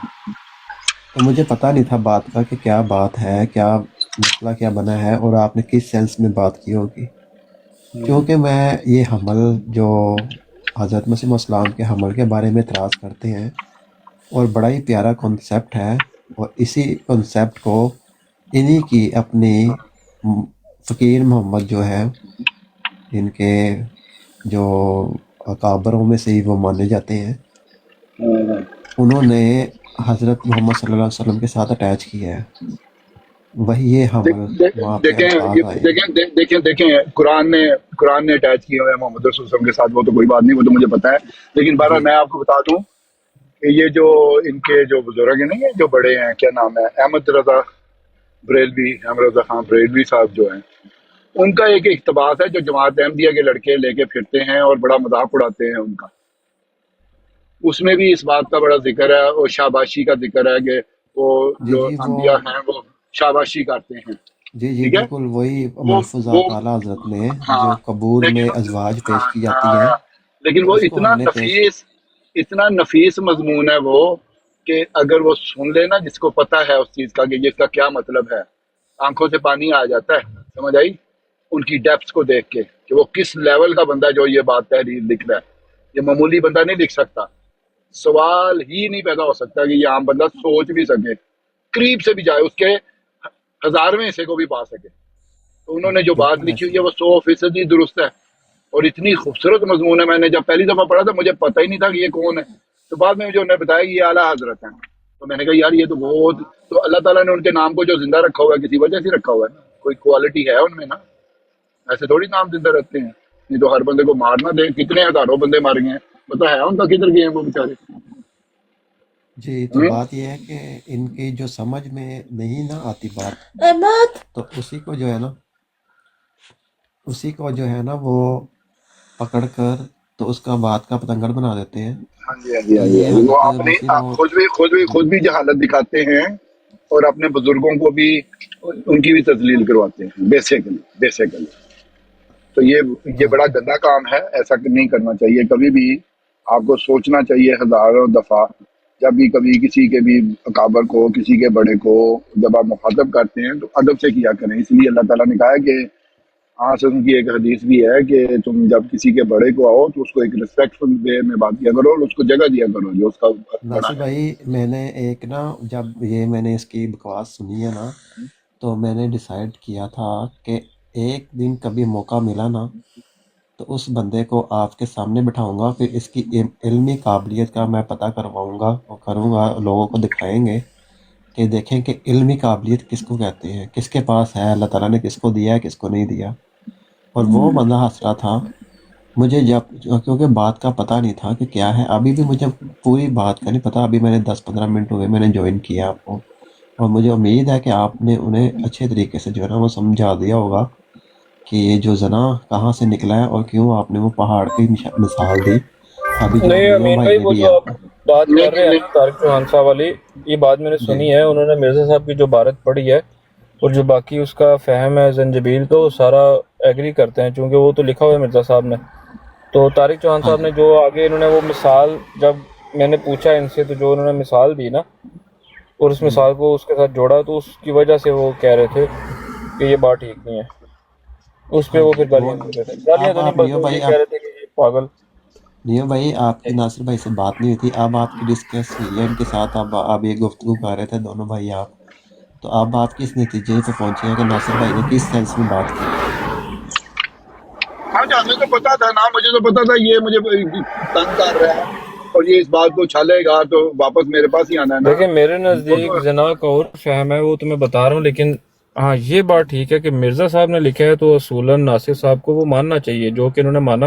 तो मुझे पता नहीं था बात का कि क्या बात है, क्या मसला क्या बना है, और आपने किस सेंस में बात की होगी। क्योंकि मैं ये हमल जो हज़रत मसीह इस्लाम के हमल के बारे में इतराज़ करते हैं, और बड़ा ही प्यारा कॉन्सेप्ट है, और इसी कॉन्सेप्ट को इन्हीं की अपनी फ़कीर मोहम्मद जो है, इनके जो अकाबरों में से ही वो माने जाते हैं, उन्होंने हज़रत मोहम्मद सल्लल्लाहु अलैहि वसल्लम के साथ अटैच किया है। वही ये हमल वहाँ पे अल्फाज आए हैं। देखें देखें, कुरान ने अटैच किए हुए हैं मोहम्मद रसूल सल्लल्लाहु अलैहि वसल्लम के साथ, वो तो कोई बात नहीं, वो तो मुझे पता है। लेकिन बहरहाल जी मैं आपको बता दूं कि ये जो इनके जो बुजुर्ग नहीं है, जो बड़े हैं, क्या नाम है, अहमद रजा बरेलवी, अहमद रजा खान बरेलवी साहब जो हैं, उनका एक इख्तबास है जो जमात अहमदिया के लड़के लेके फिरते हैं और बड़ा मजाक उड़ाते हैं उनका। उसमें भी इस बात का बड़ा जिक्र है, और शाबाशी का जिक्र है कि वो जी जो जी वो अम्बिया हैं वो शाबाशी करते हैं। जी जी ठीक है, बिल्कुल वही वो वो मलफूजात आला हज़रत में जो हाँ, कबूर लेकिन में अज़वाज पेश हाँ की जाती हैं, हाँ, लेकिन तो वो उसको हमने पेश। इतना नफीस मजमून है वो, कि अगर वो सुन लेना, जिसको पता है उस चीज का कि ये इसका क्या मतलब है, आंखों से पानी आ जाता है। समझ आई उनकी डेप्थ को देख के कि वो किस लेवल का बंदा जो ये बात तहरीर लिख रहा है। ये मामूली बंदा नहीं लिख सकता, सवाल ही नहीं पैदा हो सकता कि ये आम बंदा सोच भी सके, करीब से भी जाए, उसके हजारवें हिस्से को भी पा सके। तो उन्होंने जो बात बिल्कुल लिखी ऐसे हुई है ही। वो 100% दुरुस्त है, और इतनी खूबसूरत मजमून है। मैंने जब पहली दफा पढ़ा था मुझे पता ही नहीं था कि ये कौन है, तो बाद में जो उन्होंने बताया कि ये आला हजरत है, तो मैंने कहा यार ये तो बहुत, तो अल्लाह ताला ने उनके नाम को जो जिंदा रखा हुआ है किसी वजह से रखा हुआ है ना, कोई क्वालिटी है उनमें ना, ऐसे थोड़ी नाम जिंदा रखते हैं। नहीं तो हर बंदे को मारना दे, कितने हजारों बंदे मार गए हैं, पता है उनका किधर गए हैं वो बेचारे। जी तो हम्म? बात यह है कि इनकी जो समझ में नहीं ना आती बात, तो उसी को जो है ना वो पकड़ कर तो उसका बात का पतंगड़ बना देते हैं। ہاں جی ہاں جی ہاں جی یہ ہاں جی، وہ حضرت اپنی مسیح موعود خود بھی جہالت دکھاتے ہیں اور اپنے بزرگوں کو بھی ان کی بھی تذلیل کرواتے ہیں بیسیکلی. تو یہ بڑا گندا کام ہے، ایسا نہیں کرنا چاہیے کبھی بھی. آپ کو سوچنا چاہیے ہزاروں دفعہ جب بھی کبھی کسی کے بھی اکابر کو، کسی کے بڑے کو جب آپ مخاطب کرتے ہیں تو ادب سے کیا کریں. اس لیے اللہ تعالیٰ نے کہا ہے کہ ہاں سن کی ایک حدیث بھی ہے کہ تم جب کسی کے بڑے کو آؤ تو اس کو ایک ریسپیکٹفل وے میں بات کیا کرو اور اس کو جگہ دیا کرو جو اس کا بڑا ناصر ہے. بھائی، میں نے ایک نا، جب یہ میں نے اس کی بکواس سنی ہے نا، تو میں نے ڈیسائیڈ کیا تھا کہ ایک دن کبھی موقع ملا نا تو اس بندے کو آپ کے سامنے بٹھاؤں گا، پھر اس کی علمی قابلیت کا میں پتہ کرواؤں گا اور کروں گا، لوگوں کو دکھائیں گے کہ دیکھیں کہ علمی قابلیت کس کو کہتے ہیں، کس کے پاس ہے، اللہ تعالیٰ نے کس کو دیا ہے، کس کو نہیں دیا. اور وہ بندہ ہنس رہا تھا. مجھے کیونکہ بات کا پتہ نہیں تھا کہ کیا ہے، ابھی بھی مجھے پوری بات کا نہیں پتہ. ابھی میں نے 10-15 منٹ ہوئے میں نے جوائن کیا آپ کو، اور مجھے امید ہے کہ آپ نے انہیں اچھے طریقے سے جو ہے نا وہ سمجھا دیا ہوگا کہ یہ جو زنا کہاں سے نکلا ہے اور کیوں آپ نے وہ پہاڑ کی مثال دی. ابھی جو نہیں میاں امین بھائی بھائی، نے وہ بھی جو آپ آپ بات کر رہے ہیں نہیں نا طارق چوہان صاحب والی، یہ بات میں نے جی سنی ہے. انہوں نے مرزا صاحب کی جو بارت پڑھی ہے اور جو باقی اس کا فہم ہے زنجبیل تو وہ سارا ایگری کرتے ہیں، چونکہ وہ تو لکھا ہوا ہے مرزا صاحب نے. تو طارق چوہان ہاں صاحب جی نے جو آگے انہوں نے وہ مثال، جب میں نے پوچھا ان سے تو جو انہوں نے مثال دی نا اور اس جی. مثال کو اس کے ساتھ جوڑا تو اس کی وجہ سے وہ کہہ رہے تھے کہ یہ بات ٹھیک نہیں ہے. اس پہ ہاں وہ جی پھر وہ گالیاں دے رہے تھے، گالیاں اب تو نہیں آپ بلکہ وہ یہ کہہ رہے تھے کہ یہ پاگل. نیو بھائی آپ کی ناصر بھائی سے بات نہیں ہوئی تھی، اب آپ کی ڈسکس ہوئی ہے ان کے ساتھ. اب یہ گفتگو کر رہے تھے دونوں بھائی آپ، تو اب آپ کس نتیجے پہ پہنچے ہیں کہ ناصر بھائی نے کس سینس میں بات کی؟ ہاں جی ہمیں تو پتا تھا نا، مجھے تو پتا تھا یہ مجھے تنگ کر رہا ہے اور یہ اس بات کو چھالے گا تو واپس میرے پاس ہی آنا ہے نا. دیکھیں میرے وہ نزدیک تو زنا کا اور فہم ہے، وہ تو میں بتا رہا ہوں، لیکن ہاں یہ بات ٹھیک ہے کہ مرزا صاحب نے لکھا ہے تو اصولاً ناصر صاحب کو وہ ماننا چاہیے جو کہ انہوں نے مانا.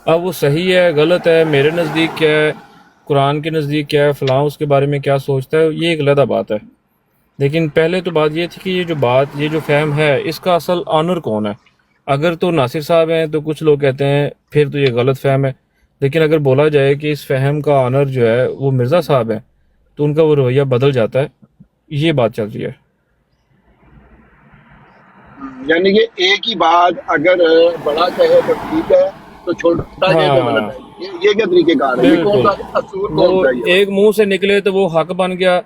اب وہ صحیح ہے غلط ہے، میرے نزدیک کیا ہے، قرآن کے نزدیک کیا ہے، فلاں اس کے بارے میں کیا سوچتا ہے، یہ ایک علیحدہ بات ہے. لیکن پہلے تو بات یہ تھی کہ یہ جو فہم ہے اس کا اصل آنر کون ہے. اگر تو ناصر صاحب ہیں تو کچھ لوگ کہتے ہیں پھر تو یہ غلط فہم ہے، لیکن اگر بولا جائے کہ اس فہم کا آنر جو ہے وہ مرزا صاحب ہے تو ان کا وہ رویہ بدل جاتا ہے. یہ بات چل رہی ہے. یعنی کہ ایک ہی بات اگر بڑا کہے تو ٹھیک ہے تو چھوٹا کہے تو غلط ہاں ہے. یہ کیا طریقہ کار ہے؟ یہ کون بالکل، سا اصول وہ کون سا ہے یہ ایک بتاؤ؟ منہ سے نکلے تو وہ حق بن گیا،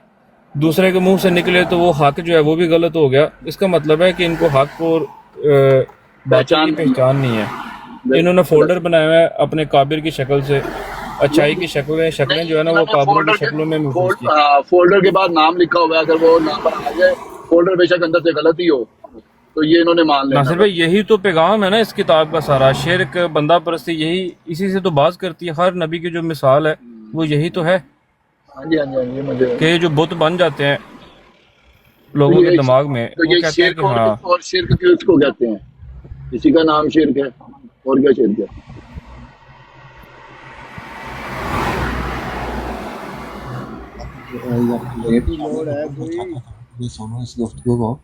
دوسرے کے منہ سے نکلے تو وہ حق جو ہے وہ بھی غلط ہو گیا. اس کا مطلب ہے کہ ان کو حق اور باطل کی پہچان نہیں پہچان نہیں ہے. ہے. انہوں نے بڑا فولڈر صحیح. بنایا ہوا ہے اپنے کابر کی شکل سے، اچھائی کی شکلیں جو ہے نہیں نا وہ انہوں نے کابروں کی شکلوں میں محفوظ کی. فولڈر کے بعد نام لکھا ہوا ہے، اگر وہ نام پر آ جائے فولڈر بے شک اندر سے غلط ہی ہو تو یہ انہوں نے مان لینا ناصر بس. بھائی یہی تو پیغام ہے نا اس کتاب کا سارا، شرک بندہ پرستی، یہی اسی سے تو باز کرتی ہے. ہر نبی کی جو مثال ہے وہ یہی تو ہے ہاں جی ہاں جی ہاں جی مجھے کہ جو بت بن جاتے ہیں تو لوگوں کے یہ دماغ میں، تو وہ یہ کہتے ہیں شرک کہ ہاں اور شرک کس کو کہتے ہیں؟ اسی کا نام شرک ہے، اور کیا شرک ہے؟ لیٹ لوڑ ہے کرنا کوئی؟ چاہتا تھا یہ سنو اس گفتگو کو.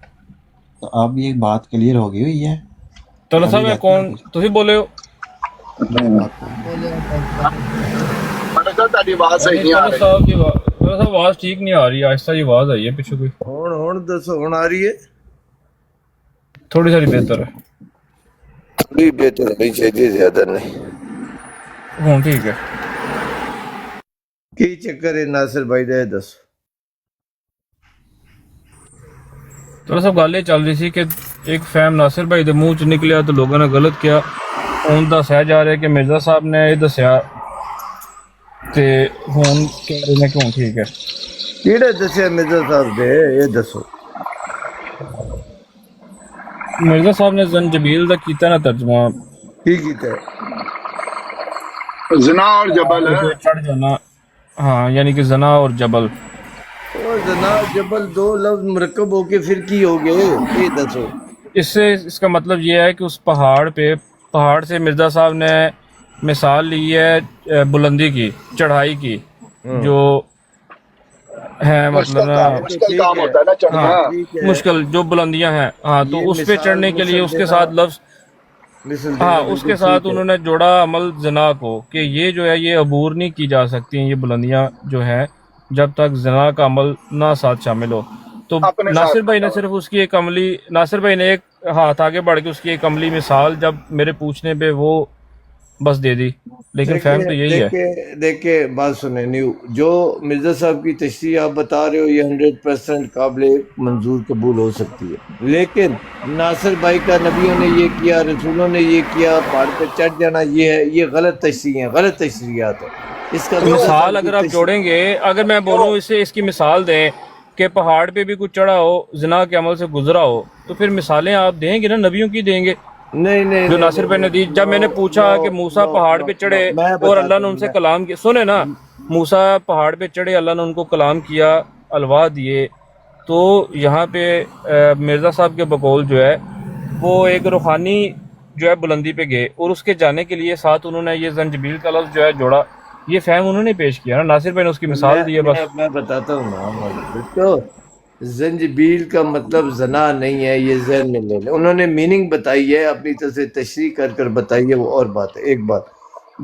تو اب یہ بات کلیئر ہو گئی ہوئی ہے، طلعت ابھی صاحب ہے رہتی ہے کون کچھ تھی بولے ہو؟ میں بات کروں. بولے ڈاکٹر مطلب صاحب تاری آواز صحیح یعنی نہیں آ طلعت رہی. صاحب کی طلعت صاحب آواز ٹھیک نہیں آ رہی، آہستہ جی آواز آئی ہے پیچھے کوئی، ہون دسو ہون آ رہی ہے؟ تھوڑی ساری بہتر ہے. تھوڑی بہتر ہونی چاہیے، زیادہ نہیں. ہوں ٹھیک ہے. کی چکر ہے ناصر بھائی دے دس؟ طلعت صاحب گل یہ چل رہی سی کہ ایک فہم ناصر بھائی دے منہ چ نکلیا تو لوگوں نے غلط کیا. ہوں دسیا جا رہا ہے کہ مرزا صاحب نے یہ دسیا تے ہوں کہہ رہے ہیں کہ ہوں ٹھیک ہے. کیڑے دسیا مرزا صاحب دے یہ دسو. مرزا صاحب نے زنجبیل دا کیتا نا ترجمہ، کی کیتا ہے؟ زنا اور جبل پہاڑ ہے. پہ چڑھ جانا، ہاں یعنی کہ زنا اور جبل. او زنا جبل دو لفظ مرکب ہو کے پھر کی ہو گئے یہ دسو. اس سے اس کا مطلب یہ ہے کہ اس پہاڑ سے مرزا صاحب نے مثال لی ہے بلندی کی، چڑھائی کی، ہاں جو ہے مطلب نا مشکل ٹھیک کام ہے ہوتا ہے نا چڑھنا. ہاں ٹھیک ہے، مشکل جو بلندیاں ہیں، ہاں یہ تو اس پہ مثال چڑھنے کے لیے اس کے مثلا ساتھ لفظ مثل ہاں دینا اس کے بالکل ساتھ ٹھیک ہے. انہوں نے جوڑا عمل زنا کو کہ یہ جو ہے یہ عبور نہیں کی جا سکتی ہیں یہ بلندیاں جو ہیں جب تک زنا کا عمل نہ ساتھ شامل ہو. تو اپنے ناصر ساتھ بھائی نے صرف اس کی ایک عملی ناصر بھائی نے ایک ہاتھ آگے بڑھ کے اس کی ایک عملی مثال جب میرے پوچھنے پہ وہ بس دے دی، لیکن فہم تو یہی ہے. دیکھیں بات سنیں نیو جو مرزا صاحب کی تشریح آپ بتا رہے ہو یہ 100% قابل منظور قبول ہو سکتی ہے، لیکن ناصر بھائی کا نبیوں نے یہ کیا، رسولوں نے یہ کیا، پہاڑ پہ چڑھ جانا یہ ہے، یہ غلط تشریح ہیں، غلط تشریحات ہیں. اس کا مرزا مثال صاحب کی اگر آپ تشریح جوڑیں گے، اگر میں بولوں اس کی مثال دیں کہ پہاڑ پہ بھی کچھ چڑھا ہو زنا کے عمل سے گزرا ہو، تو پھر مثالیں آپ دیں گے نا، نبیوں کی دیں گے نہیں جو ناصر بھائی نے دی. جب میں نے پوچھا کہ موسیٰ پہاڑ پہ چڑھے میں اور اللہ بتاتا نے ہوں ان سے کلام کیا، سنے نا، موسیٰ پہاڑ پہ چڑھے، اللہ نے ان کو کلام کیا، الوا دیے، تو یہاں پہ مرزا صاحب کے بقول جو ہے وہ ایک روحانی جو ہے بلندی پہ گئے، اور اس کے جانے کے لیے ساتھ انہوں نے یہ زنجبیل کا لفظ جو ہے جوڑا. یہ فہم انہوں نے پیش کیا نا، ناصر بھائی نے اس کی مثال دی ہے بس. میں بتاتا ہوں نا تو زنجبیل کا مطلب زنا نہیں ہے، یہ ذہن میں لے لیں. انہوں نے میننگ بتائی ہے، اپنی طرف سے تشریح کر کر بتائی ہے، وہ اور بات ہے. ایک بات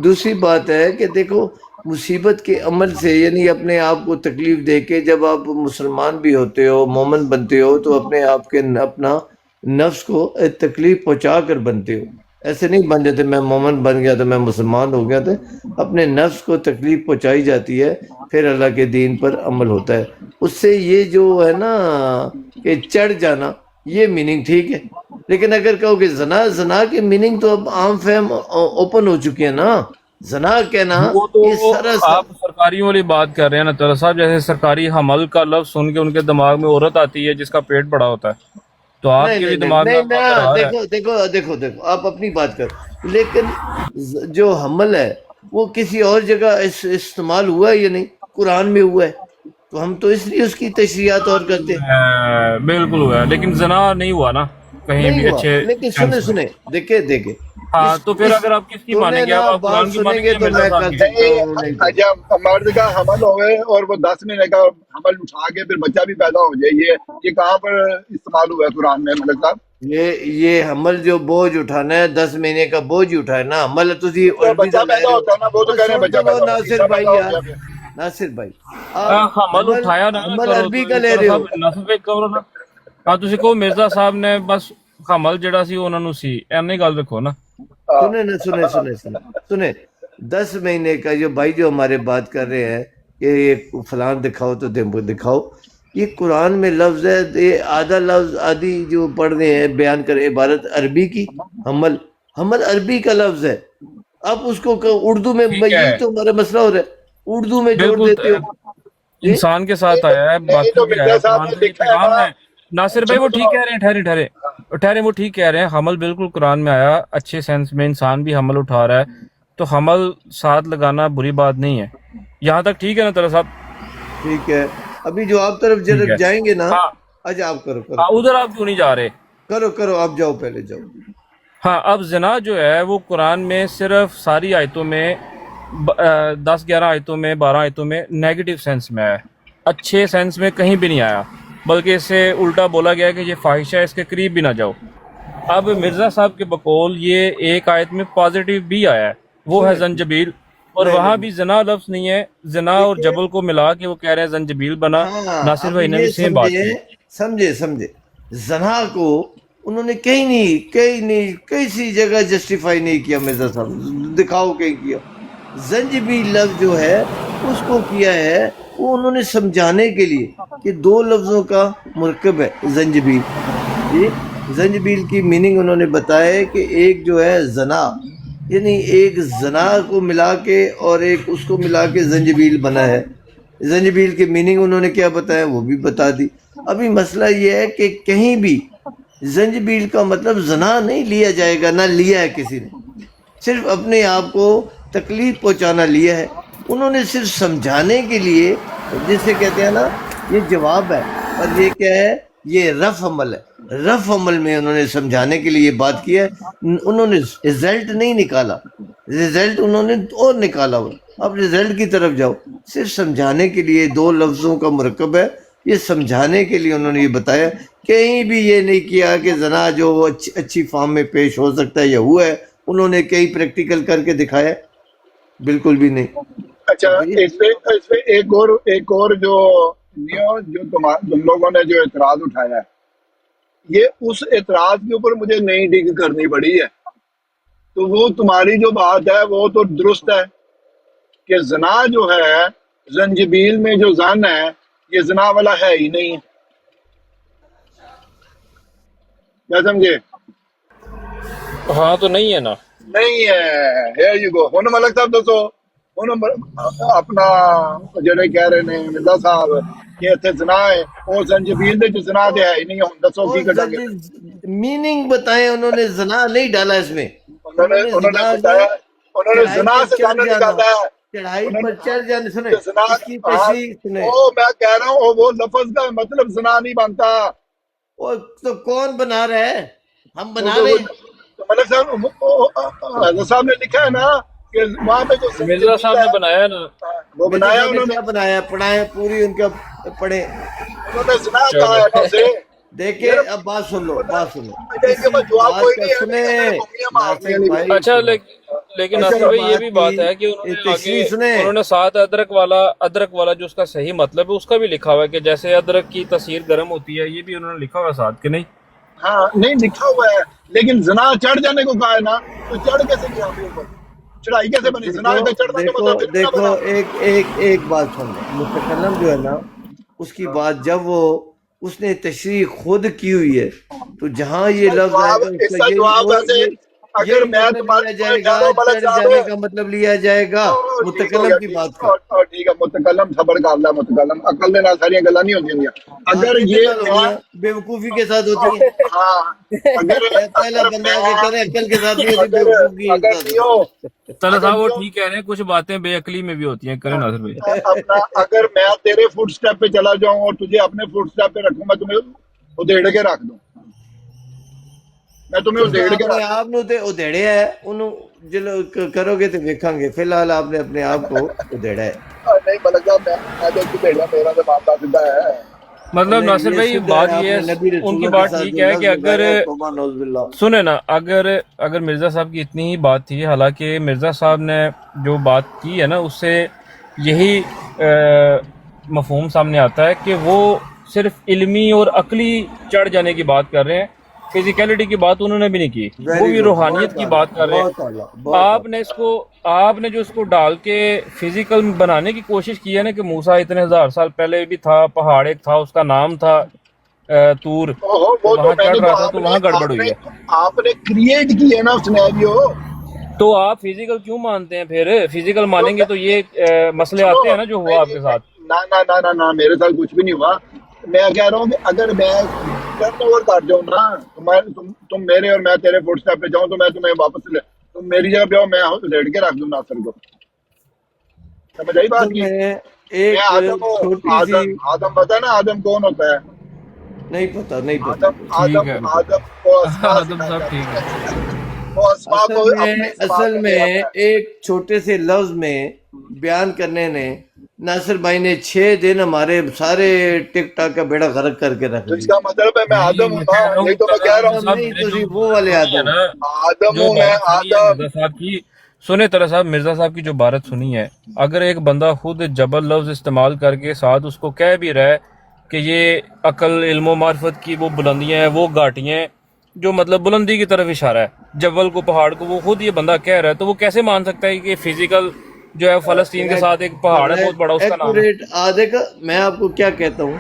دوسری بات ہے کہ دیکھو مصیبت کے عمل سے یعنی اپنے آپ کو تکلیف دے کے جب آپ مسلمان بھی ہوتے ہو، مومن بنتے ہو، تو اپنے آپ کے اپنا نفس کو تکلیف پہنچا کر بنتے ہو. ایسے نہیں بن جاتے میں مومن بن گیا تو میں مسلمان ہو گیا تھا. اپنے نفس کو تکلیف پہنچائی جاتی ہے، پھر اللہ کے دین پر عمل ہوتا ہے. اس سے یہ جو ہے نا کہ چڑھ جانا یہ میننگ ٹھیک ہے، لیکن اگر کہو کہ زنا کی میننگ تو اب عام فہم اوپن ہو چکی ہے نا. زنا کہنا وہ تو یہ سراسر آپ سرکاریوں والی بات کر رہے ہیں نا طرح صاحب، جیسے سرکاری حمل کا لفظ سن کے ان کے دماغ میں عورت آتی ہے جس کا پیٹ بڑا ہوتا ہے، تو آپ نہیں کے بھی نہیں دماغ میں نہیں اب اگر آ رہا ہے. دیکھو آپ اپنی بات کر، لیکن جو حمل ہے وہ کسی اور جگہ استعمال ہوا ہے یا نہیں؟ قرآن میں ہوا ہے، تو ہم تو اس لیے اس کی تشریحات اور کرتے ہیں. بالکل ہوا ہے، لیکن زنا نہیں ہوا نا کہیں نہیں بھی ہوا، اچھے لیکن سینس میں. سنیں دیکھیں ہاں تو پھر اگر آپ کس کی مانیں سنیں گے؟ نا، آپ بات قرآن کی سنیں مانیں گے گے یا تو مرزا میں صاحب کر کی؟ سکتا ہوں، نہیں تو جب مرد کا حمل ہوئے اور وہ 10 مہینے کا حمل اٹھا کے پھر بچہ بھی پیدا ہو جائے، یہ کہاں پر استعمال ہوا ہے قرآن میں ملک صاحب؟ یہ حمل جو بوجھ اٹھانا ہے 10 مہینے کا بوجھ اٹھانا حمل تسی تو عربی بچہ دا لے پیدا رہے ہوتا ہے نا، وہ تو ہو. کہہ رہے ہیں سن بچہ تو لو پیدا ہوا، ناصر تیسرا بھائی پیدا ہو یار، گیا پھر. ناصر بھائی آپ حمل اٹھایا نہ حمل کرو عربی تو کا لے طرح رہے صاحب ہو. ناصر بھائی کرو نا. ہاں تسی کہو مرزا صاحب نے بس حمل جڑا سی انہوں نے سی اینے گل رکھو نا. سنیں نا سنیں 10 مہینے کا جو بھائی جو ہمارے بات کر رہے ہیں کہ یہ فلان دکھاؤ تو دکھاؤ، یہ قرآن میں لفظ ہے، یہ آدھا لفظ آدھی جو پڑھ رہے ہیں بیان کر عبارت عربی کی. حمل عربی کا لفظ ہے، آپ اس کو اردو میں ٹھیک ہے، یہی تو ہمارا مسئلہ ہو رہا ہے، اردو میں جوڑ بالکل دیتے ہو. جی انسان کے ساتھ نہیں آیا ہے، نہیں باقی تو بھی آیا مرزا ہے، صاحب قرآن نے کا یہ لکھا ہے پیغام نا. ہے. ناصر بھائی وہ سنو ٹھیک سنو کہہ رہے ہیں، ٹھہرے وہ ٹھیک کہہ رہے ہیں، حمل بالکل قرآن میں آیا اچھے سینس میں، انسان بھی حمل اٹھا رہا ہے، تو حمل ساتھ لگانا بری بات نہیں ہے. یہاں تک ٹھیک ہے نا طرح صاحب؟ ٹھیک ہے. ابھی جو آپ طرف ٹھیک ہے. جائیں گے نا، ہاں اچھا آپ کرو ہاں ادھر آپ کیوں نہیں جا رہے؟ کرو آپ جاؤ، پہلے جاؤ. ہاں اب زنا جو ہے وہ قرآن میں صرف ساری آیتوں میں 10-11 آیتوں میں 12 آیتوں میں نیگیٹو سینس میں آیا، اچھے سینس میں کہیں بھی نہیں آیا، بلکہ اس سے الٹا بولا گیا کہ یہ فاحشہ ہے، اس کے قریب بھی نہ جاؤ. اب مرزا صاحب کے بقول یہ ایک آیت میں پازیٹیو بھی آیا ہے، وہ ہے سنیں زنجبیل، اور نہیں وہاں نہیں بھی زنا لفظ نہیں ہے. زنا اور دیکھیے، جبل کو ملا کے وہ کہہ رہے ہیں زنجبیل بنا. ہاں ناصر اب بھائی نے بھی یہ سیم بات کی. سمجھے زنا کو انہوں نے کئی سی جگہ جسٹیفائی نہیں کیا. مرزا صاحب دکھاؤ کہیں کیا. زنجبیل لفظ جو ہے اس کو کیا ہے وہ انہوں نے سمجھانے کے لیے کہ 2 لفظوں کا مرکب ہے زنجبیل. جی زنجبیل کی میننگ انہوں نے بتایا ہے کہ ایک جو ہے زنا، یعنی ایک زنا کو ملا کے اور ایک اس کو ملا کے زنجبیل بنا ہے. زنجبیل کی میننگ انہوں نے کیا بتایا وہ بھی بتا دی. ابھی مسئلہ یہ ہے کہ کہیں بھی زنجبیل کا مطلب زنا نہیں لیا جائے گا، نہ لیا ہے کسی نے، صرف اپنے آپ کو تکلیف پہنچانا لیا ہے. انہوں نے صرف سمجھانے کے لیے، جسے کہتے ہیں نا یہ جواب ہے، اور یہ کیا ہے، یہ رف عمل ہے. رف عمل میں انہوں نے سمجھانے کے لیے یہ بات کی ہے. انہوں نے رزلٹ نہیں نکالا، رزلٹ انہوں نے اور نکالا ہوا. اب رزلٹ کی طرف جاؤ، صرف سمجھانے کے لیے 2 لفظوں کا مرکب ہے. یہ سمجھانے کے لیے انہوں نے یہ بتایا کہیں بھی یہ نہیں کیا کہ زنا جو وہ اچھی فارم میں پیش ہو سکتا ہے یا ہوا ہے، انہوں نے کہیں پریکٹیکل کر کے دکھایا؟ بالکل بھی نہیں۔ اچھا اس پہ ایک اور جو تم لوگوں نے جو اعتراض اٹھایا ہے، یہ اس اعتراض کے اوپر مجھے نئی ڈگ کرنی پڑی ہے۔ تو وہ تمہاری جو بات ہے وہ تو درست ہے کہ زنا جو ہے، زنجبیل میں جو زن ہے یہ زنا والا ہے ہی نہیں ہے، کیا سمجھے؟ ہاں تو نہیں ہے نا۔ نہیں ہے۔ Here you go. ہن ملک صاحب دسو، ہن اپنا جڑے کہہ رہے نے مرزا صاحب کہ اتنے زنا ہے، وہ زنجبیل دے وچ زنا تے ہے ہی نہیں، ہن دسو کی کٹا گے؟ میننگ بتائیں، انہوں نے زنا نہیں ڈالا اس میں، انہوں نے بتایا، انہوں نے زنا سے زن نکالا ہے، چڑھائی پر چڑھ جانے۔ سنیں زنا اس کی تشریح سنیں۔ وہ میں کہہ رہا ہوں وہ لفظ کا مطلب زنا نہیں بنتا۔ وہ تو کون بنا رہا ہے؟ ہم بنا رہے ہیں۔ ملک صاحب حضرت صاحب نے لکھا ہے نا کہ وہاں پہ جو مرزا صاحب نے بنایا نا، وہ بنایا انہوں نے، کیا بنایا؟ پڑھائیں پوری ان کا پڑھیں۔ انہوں نے زنا کہا ہے نا اسے۔ دیکھیں اب بات سن لو، بات سنو، جواب کوئی نہیں ہے، سنیں۔ اچھا لیکن ناصر بھائی یہ بھی بات ہے کہ انہوں نے تشریح سنیں۔ انہوں نے ساتھ ادرک والا جو اس کا صحیح مطلب ہے اس کا بھی لکھا ہوا ہے کہ جیسے ادرک کی تاثیر گرم ہوتی ہے، یہ بھی انہوں نے لکھا ہوا ہے ساتھ، کہ نہیں؟ ہاں نہیں لکھا ہوا ہے، لیکن زنا چڑھ جانے کو کہا ہے نا، تو چڑھ کیسے گیا اوپر؟ چڑھائی کیسے بنی؟ زنا پہ چڑھنا تو مطلب دیکھو ایک بات سن لو، متکلم جو ہے نا اس کی بات جب اس نے تشریح خود کی ہوئی ہے تو جہاں یہ لفظ آئے گا اس کا جواب ایسے اگر میں تمہارے جائے گا، چڑھ جانے کا مطلب لیا جائے گا متکلم کی بات کا۔ ٹھیک ہے، متکلم خبر کر لا، متکلم عقل دے نال ساری گلاں نہیں ہوندیاں۔ اگر یہ بے وقوفی کے ساتھ ہوتی ہے، ہاں اگر پہلا بندہ کہ کرے عقل کے ساتھ نہیں ہوتی، بے وقوفی کے ساتھ۔ طلحہ صاحب وہ ٹھیک کہہ رہے ہیں، کچھ باتیں بے عقلی میں بھی ہوتی ہیں، کریں ناصر بھائی۔ اپنا اگر میں تیرے فٹ سٹیپ پہ چلا جاؤں اور تجھے اپنے فٹ سٹیپ پہ رکھوں، میں تمہیں ادھیڑ کے رکھ دوں، میں تمہیں ادھیڑ کے اپنے رکھ آپ نو تے ادھیڑیا ہے، انہوں جلو کرو گے تو دیکھاں گے، فی الحال آپ نے اپنے آپ کو ادھیڑا ہے۔ نہیں ملک صاحب میں جو ادھیڑا میرا تو معاملہ سیدھا ہے۔ مطلب ناصر بھائی بات یہ ہے، ان کی بات ٹھیک ہے کہ اگر سنیں نا، اگر مرزا صاحب کی اتنی ہی بات تھی، حالانکہ مرزا صاحب نے جو بات کی ہے نا اس سے یہی مفہوم سامنے آتا ہے کہ وہ صرف علمی اور عقلی چڑھ جانے کی بات کر رہے ہیں، فزیکلٹی کی بات انہوں نے بھی نہیں کی، وہ بھی روحانیت کی بات کر رہے ہیں۔ آپ نے جو اس کو ڈال کے فزیکل بنانے کی کوشش کی ہے نا کہ موسیٰ اتنے ہزار سال پہلے بھی تھا، پہاڑ ایک تھا، اس کا نام تھا طور، وہاں چڑھ رہا تھا، تو وہاں گڑبڑ ہوئی ہے۔ آپ نے کریٹ کی ہے نا سینیریو، تو آپ فزیکل کیوں مانتے ہیں پھر؟ فزیکل مانیں گے تو یہ مسئلے آتے ہیں نا جو ہوا آپ کے ساتھ۔ نہ میرے ساتھ کچھ بھی نہیں ہوا۔ میں کہہ رہا ہوں کہ اگر میں ٹرن اوور کر جاؤں نا، تم میرے اور میں تیرے فٹ سٹیپ پہ جاؤں تو میں تمہیں واپس لے، تم میری جگہ پہ آؤ، میں لیٹ کے رکھ دوں ناصر کو، سمجھ آئی بات کی؟ ایک چھوٹی سی آدم پتہ ہے نا آدم کون ہوتا ہے؟ نہیں پتا، نہیں پتا۔ آدم صاحب ٹھیک ہے۔ اصل میں ایک چھوٹے سے لفظ میں بیان کرنے نے ناصر بھائی نے 6 دن ہمارے سارے ٹک ٹاک کا بیڑا غرق کر کے رکھ اس کا مطلب ہے میں آدم ہوں، نہیں تو میں کہہ رہا ہوں نہیں تو وہ والے آدم آدم ہوں میں آدم۔ صاحب کی سنیں، طلحہ صاحب مرزا صاحب کی جو بارت سنی ہے، اگر ایک بندہ خود جبل لفظ استعمال کر کے ساتھ اس کو کہہ بھی رہا ہے کہ یہ عقل، علم و معرفت کی وہ بلندیاں ہیں، وہ گھاٹیاں ہیں، جو مطلب بلندی کی طرف اشارہ ہے، جبل کو، پہاڑ کو، وہ خود یہ بندہ کہہ رہا ہے، تو وہ کیسے مان سکتا ہے کہ فزیکل جو ہے فلسطین کے ساتھ ایک پہاڑ ہے بہت بڑا، اس کا نام ہے؟ میں آپ کو کیا کہتا ہوں،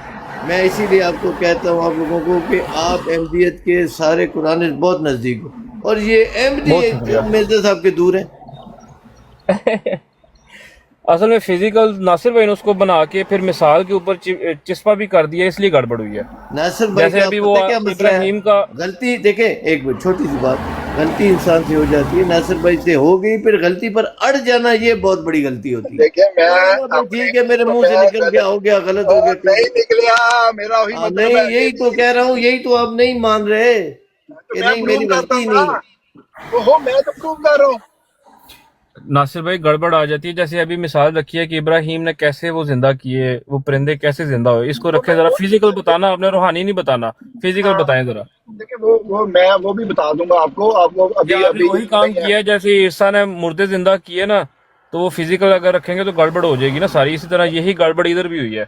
میں اسی لیے آپ کو کہتا ہوں آپ لوگوں کو کہ آپ احمدیت کے سارے قرآن بہت نزدیک ہو، اور یہ احمدیت مرزا صاحب کے دور ہیں۔ اصل میں فزیکل ناصر بھائی نے اس کو بنا کے پھر مثال کے اوپر چسپا بھی کر دیا، اس لیے گڑبڑ ہوئی ہے۔ ناصر بھائی جیسے ابھی وہ ابراہیم کا غلطی دیکھیں، ایک منٹ چھوٹی سی بات، غلطی انسان سے ہو جاتی ہے، ناصر بھائی سے ہو گئی، پھر غلطی پر اڑ جانا یہ بہت بڑی غلطی ہوتی ہے۔ دیکھیں میں ٹھیک ہے، میرے منہ سے نکل گیا، ہو گیا، غلط ہو گیا، نہیں نکلیا میرا وہی مطلب ہے، نہیں یہی تو کہہ رہا ہوں، یہی تو آپ نہیں مان رہے کہ نہیں میری غلطی نہیں۔ وہ میں تو پروو کر رہا ہوں۔ नासिर भाई गड़बड़ आ जाती है। जैसे अभी मिसाल रखी है कि इब्राहिम ने कैसे वो जिंदा किए, वो परिंदे कैसे जिंदा हुए, इसको रखे जरा फिजिकल बताना, आपने रूहानी नहीं बताना, फिजिकल बताएं जरा। देखिए वो मैं वो भी बता दूंगा आपको अभी क्या आपने अभी वही काम नहीं है। किया है जैसे ईसा ने मुर्दे जिंदा किए ना, तो वो फिजिकल अगर रखेंगे तो गड़बड़ हो जाएगी ना सारी। इसी तरह यही गड़बड़ इधर भी हुई है।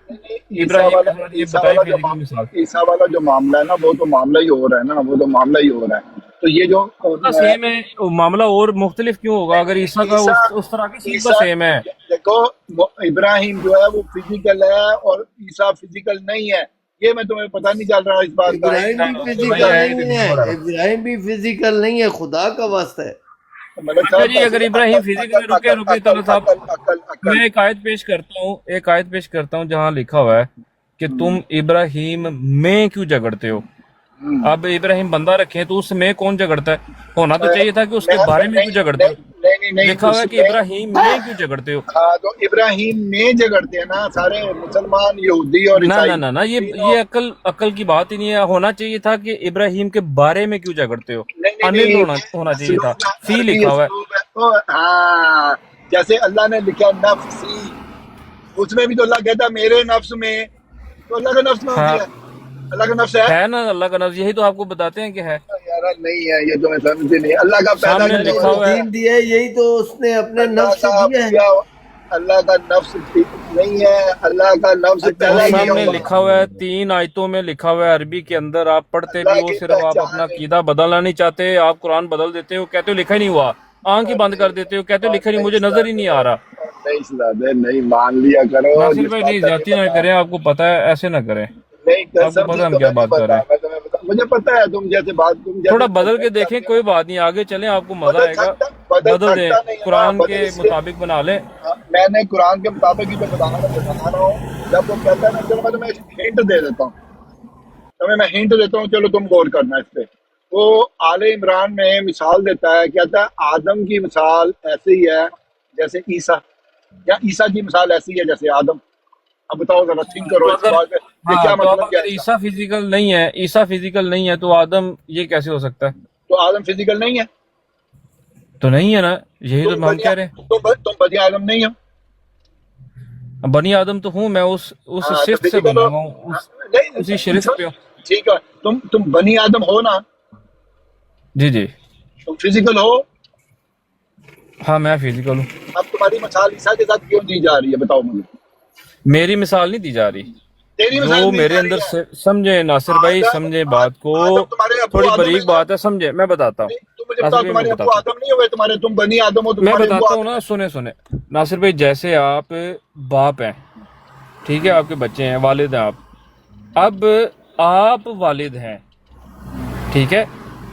इब्राहिम के साथ ये बताएं फिजिकल मिसाल। ईसा वाला जो मामला है ना, वो तो मामला ही हो रहा है ना, वो तो मामला ही हो रहा है। तो ये जो मामला सेम है, वो मामला और मुख्तलिफ क्यों होगा अगर ईसा का उस तरह की चीज का सेम है। देखो इब्राहिम जो है वो फिजिकल है और ईसा फिजिकल नहीं है, ये मैं तुम्हें पता नहीं चल रहा इस बात का। इब्राहिम भी फिजिकल नहीं है, इब्राहिम भी फिजिकल नहीं है, खुदा का वास्ता है। अच्छा जी, अगर इब्राहिम फिजिकल रुके तो साहब, मैं एक आयत पेश करता हूँ जहाँ लिखा हुआ है कि तुम इब्राहिम में क्यों झगड़ते हो। अब इब्राहिम बंदा रखे तो उसमें कौन झगड़ता है? होना तो चाहिए था कि उसके बारे में क्यों झगड़ते हो। नहीं लिखा हुआ है कि इब्राहिम में क्यों झगड़ते हो। हाँ, तो इब्राहिम में झगड़ते हैं ना सारे मुसलमान, यहूदी और ना ईसाई। ना ना ना, ये अकल की बात ही नहीं है। होना चाहिए था कि इब्राहिम के बारे में क्यों झगड़ते हो, अनिल होना चाहिए था। फी लिखा हुआ है। हाँ, जैसे अल्लाह ने लिखा नफ्सी, उसमें भी तो अल्लाह कहता है मेरे नफ्स में, तो अल्लाह का नफ्स में हाँ, होती है, अल्लाह का नफ्स है ना अल्लाह का नफ्स, यही तो आपको बताते हैं कि है। यार नहीं है, ये तो मैं समझती नहीं। अल्लाह का पैदा सामने करने लिखा वाला, हुआ है। दीन दिया है, यही तो उसने अपने नफ्स से दिया है। अल्लाह का नफ्स नहीं है, अल्लाह का नफ्स पैदा वो किया सामने हुआ। लिखा हुआ है, 3 आयतों में लिखा हुआ है अरबी के अंदर। आप पढ़ते भी अल्लाह हो, की सिर्फ आप पहचान अपना है। अकीदा बदलना नहीं चाहते। आप कुरान बदल देते हो, कहते हो लिखा ही नहीं हुआ, आंख ही बंद कर देते हो, कहते हो लिखा नहीं, मुझे नजर ही नहीं आ रहा। नहीं सुनाते, नहीं मान लिया करो। नासिर भाई जिसका नहीं, नहीं ज्यादती ना पता, करें, आपको पता है, ऐसे ना करें। नहीं आपको कसम पता से है हम क्या तुम्हें नहीं बात कर रहे पता, हैं। मैं तुम्हें बता, मुझे पता है तुम जैसे बात, तुम जैसे थोड़ा बदल के बदल देखें, सकते कोई हो। बात नहीं, आगे चलें, आपको मजा बदल आएगा। सकता, बदल बदल दें, सकता नहीं है ना, कुरान बदल के इससे। मुताबिक बना लें। मैंने कुरान के मुताबिक ही तो बता रहा हूँ। जब वो कहता है ना, चलो मैं तुम्हें हिंट दे देता हूँ, तुम्हें मैं हिंट देता हूँ, चलो तुम गौर करना इस पे। वो आले इमरान में मिसाल देता है, कहता है आदम की मिसाल ऐसे ही है जैसे ईसा, या ईसा की मिसाल ऐसी है जैसे आदम। अब बताओ जरा, थिंक तो करो इस अगर बात पे, ये हाँ, क्या तो अब मतलब क्या अगर है इसका? ईसा फिजिकल नहीं है तो आदम ये कैसे हो सकता है? तो आदम फिजिकल नहीं है, तो नहीं है ना, यही तो तुम हम बनी कह रहे हैं। तुम बनी आदम नहीं हो। बनी आदम तो हूँ मैं, उस हाँ, तो शिफ्ट से फिजिकल बना हो। हुआ हूँ, हाँ, नहीं उसी शिरक पे हूँ। ठीक है, तुम बनी आदम हो ना, जी जी, तुम फिजिकल हो। हाँ मैं फिजिकल हूँ। अब तुम्हारी मिसाल ईसा के साथ क्यों दी जा रही है, बताओ मुझे। मेरी मिसाल नहीं दी जा रही, तेरी मिसाल जो दी मेरे जा अंदर रही है। समझे नासिर भाई, समझे बात को। आदम तुम्हारे अब्बू थोड़ी आदम है बारीक ना? बात है, समझे, मैं बताता हूँ। नहीं, तुम मुझे नासिर बताओ, भाई मैं तुम्हारे अब्बू बताता हूँ, आदम नहीं हुए तुम्हारे, तुम बनी आदम हो तो मैं तुम्हारे अब्बू बताता हूँ आदम ना, है। सुने नासिर भाई, जैसे आप बाप हैं, ठीक है, आपके बच्चे हैं, वालिद हैं आप। अब आप वालिद हैं, ठीक है,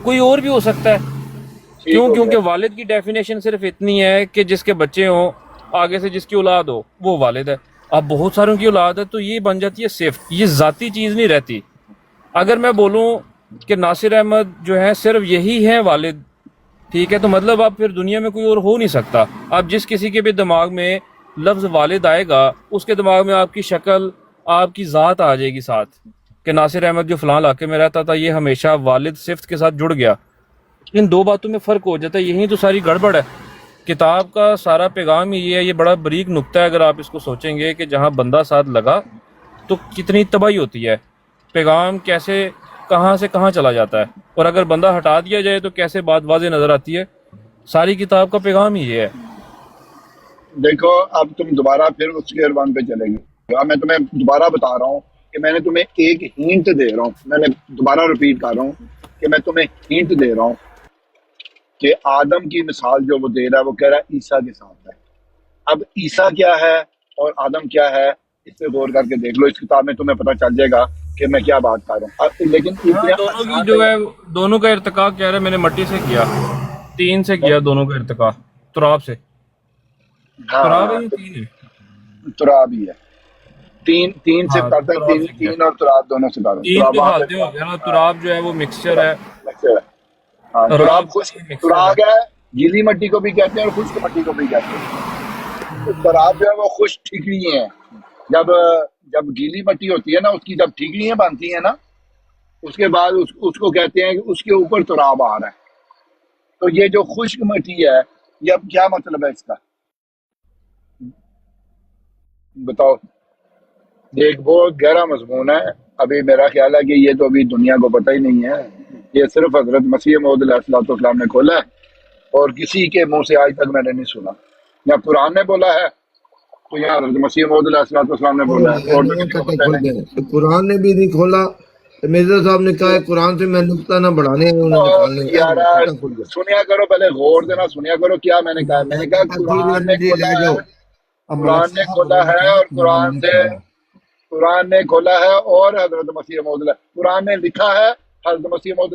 कोई और भी हो सकता है। ठीक क्यों? हो क्योंकि गया। वालिद की डेफिनेशन सिर्फ इतनी है कि जिसके बच्चे हों, आगे से जिसकी औलाद हो वो वालिद है। अब बहुत सारों की औलाद है तो ये बन जाती है सिर्फ, ये जाती चीज़ नहीं रहती। अगर मैं बोलूँ कि नासिर अहमद जो है सिर्फ यही है वालिद, ठीक है, तो मतलब अब फिर दुनिया में कोई और हो नहीं सकता। अब जिस किसी के भी दिमाग में लफ्ज़ वालिद आएगा, उसके दिमाग में आपकी शक्ल, आपकी ज़ात आ जाएगी साथ, कि नासिर अहमद जो फलां इलाके में रहता था ये हमेशा वालिद सिफ्त के साथ जुड़ गया। इन दो बातों में फ़र्क हो जाता है, यही तो सारी गड़बड़ है। किताब का सारा पैगाम ही ये है, ये बड़ा बारीक नुक्ता है। अगर आप इसको सोचेंगे कि जहाँ बंदा साथ लगा तो कितनी तबाही होती है, पैगाम कैसे कहाँ से कहाँ चला जाता है, और अगर बंदा हटा दिया जाए तो कैसे बात वाज़े नज़र आती है। सारी किताब का पैगाम ही ये है। देखो, अब तुम दोबारा फिर उस वन पे चलेंगे। अब मैं तुम्हें दोबारा बता रहा हूँ कि मैंने तुम्हें एक हिंट दे रहा हूँ, मैंने दोबारा रिपीट कर रहा हूँ कि मैं तुम्हें हिंट दे रहा हूँ कि आदम की मिसाल जो वो दे रहा है, वो कह रहा है ईसा के साथ है। अब ईसा क्या है और आदम क्या है, इस पे गौर करके देख लो, इस किताब में तुम्हें पता चल जाएगा कि मैं क्या बात कर रहा हूँ। लेकिन हाँ, दोनों की जो है, दोनों का इर्तिका कह रहे हैं, मैंने मट्टी से किया, 3 से किया दोनों का इर्तिका, तुराब से। तुराब है या 3 है? तुराब ही है, तीन से हाँ, करते हैं, तुराब से किया। तीन और तुराब दोनों से करते 3 तो फालतू हो गया ना, तुराब जो है वो मिक्सचर है। हाँ, तुराब खुश्क, मिक्सचर तुराब है, गीली मिट्टी को भी कहते हैं और खुश्क मिट्टी को भी कहते हैं। तो तुराब जो है वो खुश्क ठीकरियां हैं। जब गीली मिट्टी होती है ना, उसकी जब ठीकरियां बनती हैं ना, उसके बाद उसको कहते हैं कि उसके ऊपर तुराब आ रहा है। तो ये जो खुश्क मिट्टी है, ये अब क्या मतलब है इसका, बताओ। ये एक बहुत गहरा मजमून है। अभी मेरा ख्याल है कि ये तो अभी दुनिया को पता ही नहीं है, ये सिर्फ हजरत मसीह मौद अलैहिस्सलाम ने खोला है और किसी के मुंह से आज तक मैंने नहीं सुना। या कुरान ने बोला है तो यहाँ हजरत मसीह मौद अलैहिस्सलाम ने बोला है, और तो किसी को पता नहीं। कुरान ने भी नहीं खोला, मिर्जा साहब ने कहा है कुरान से मैं नुक्ता ना बढ़ाने हैं, उन्होंने निकालने हैं। यार पता खुल गया। सुनिया करो, पहले गौर देना, सुनिया करो क्या मैंने कहा। मैंने कहा कुरान ने खोला है, अब कुरान मलक ने साहब खोला बोले है, और कि कुरान से कुरान ने खोला है, और हजरत मसीह मौद कुरान ने लिखा है, हजरत मसीह मौद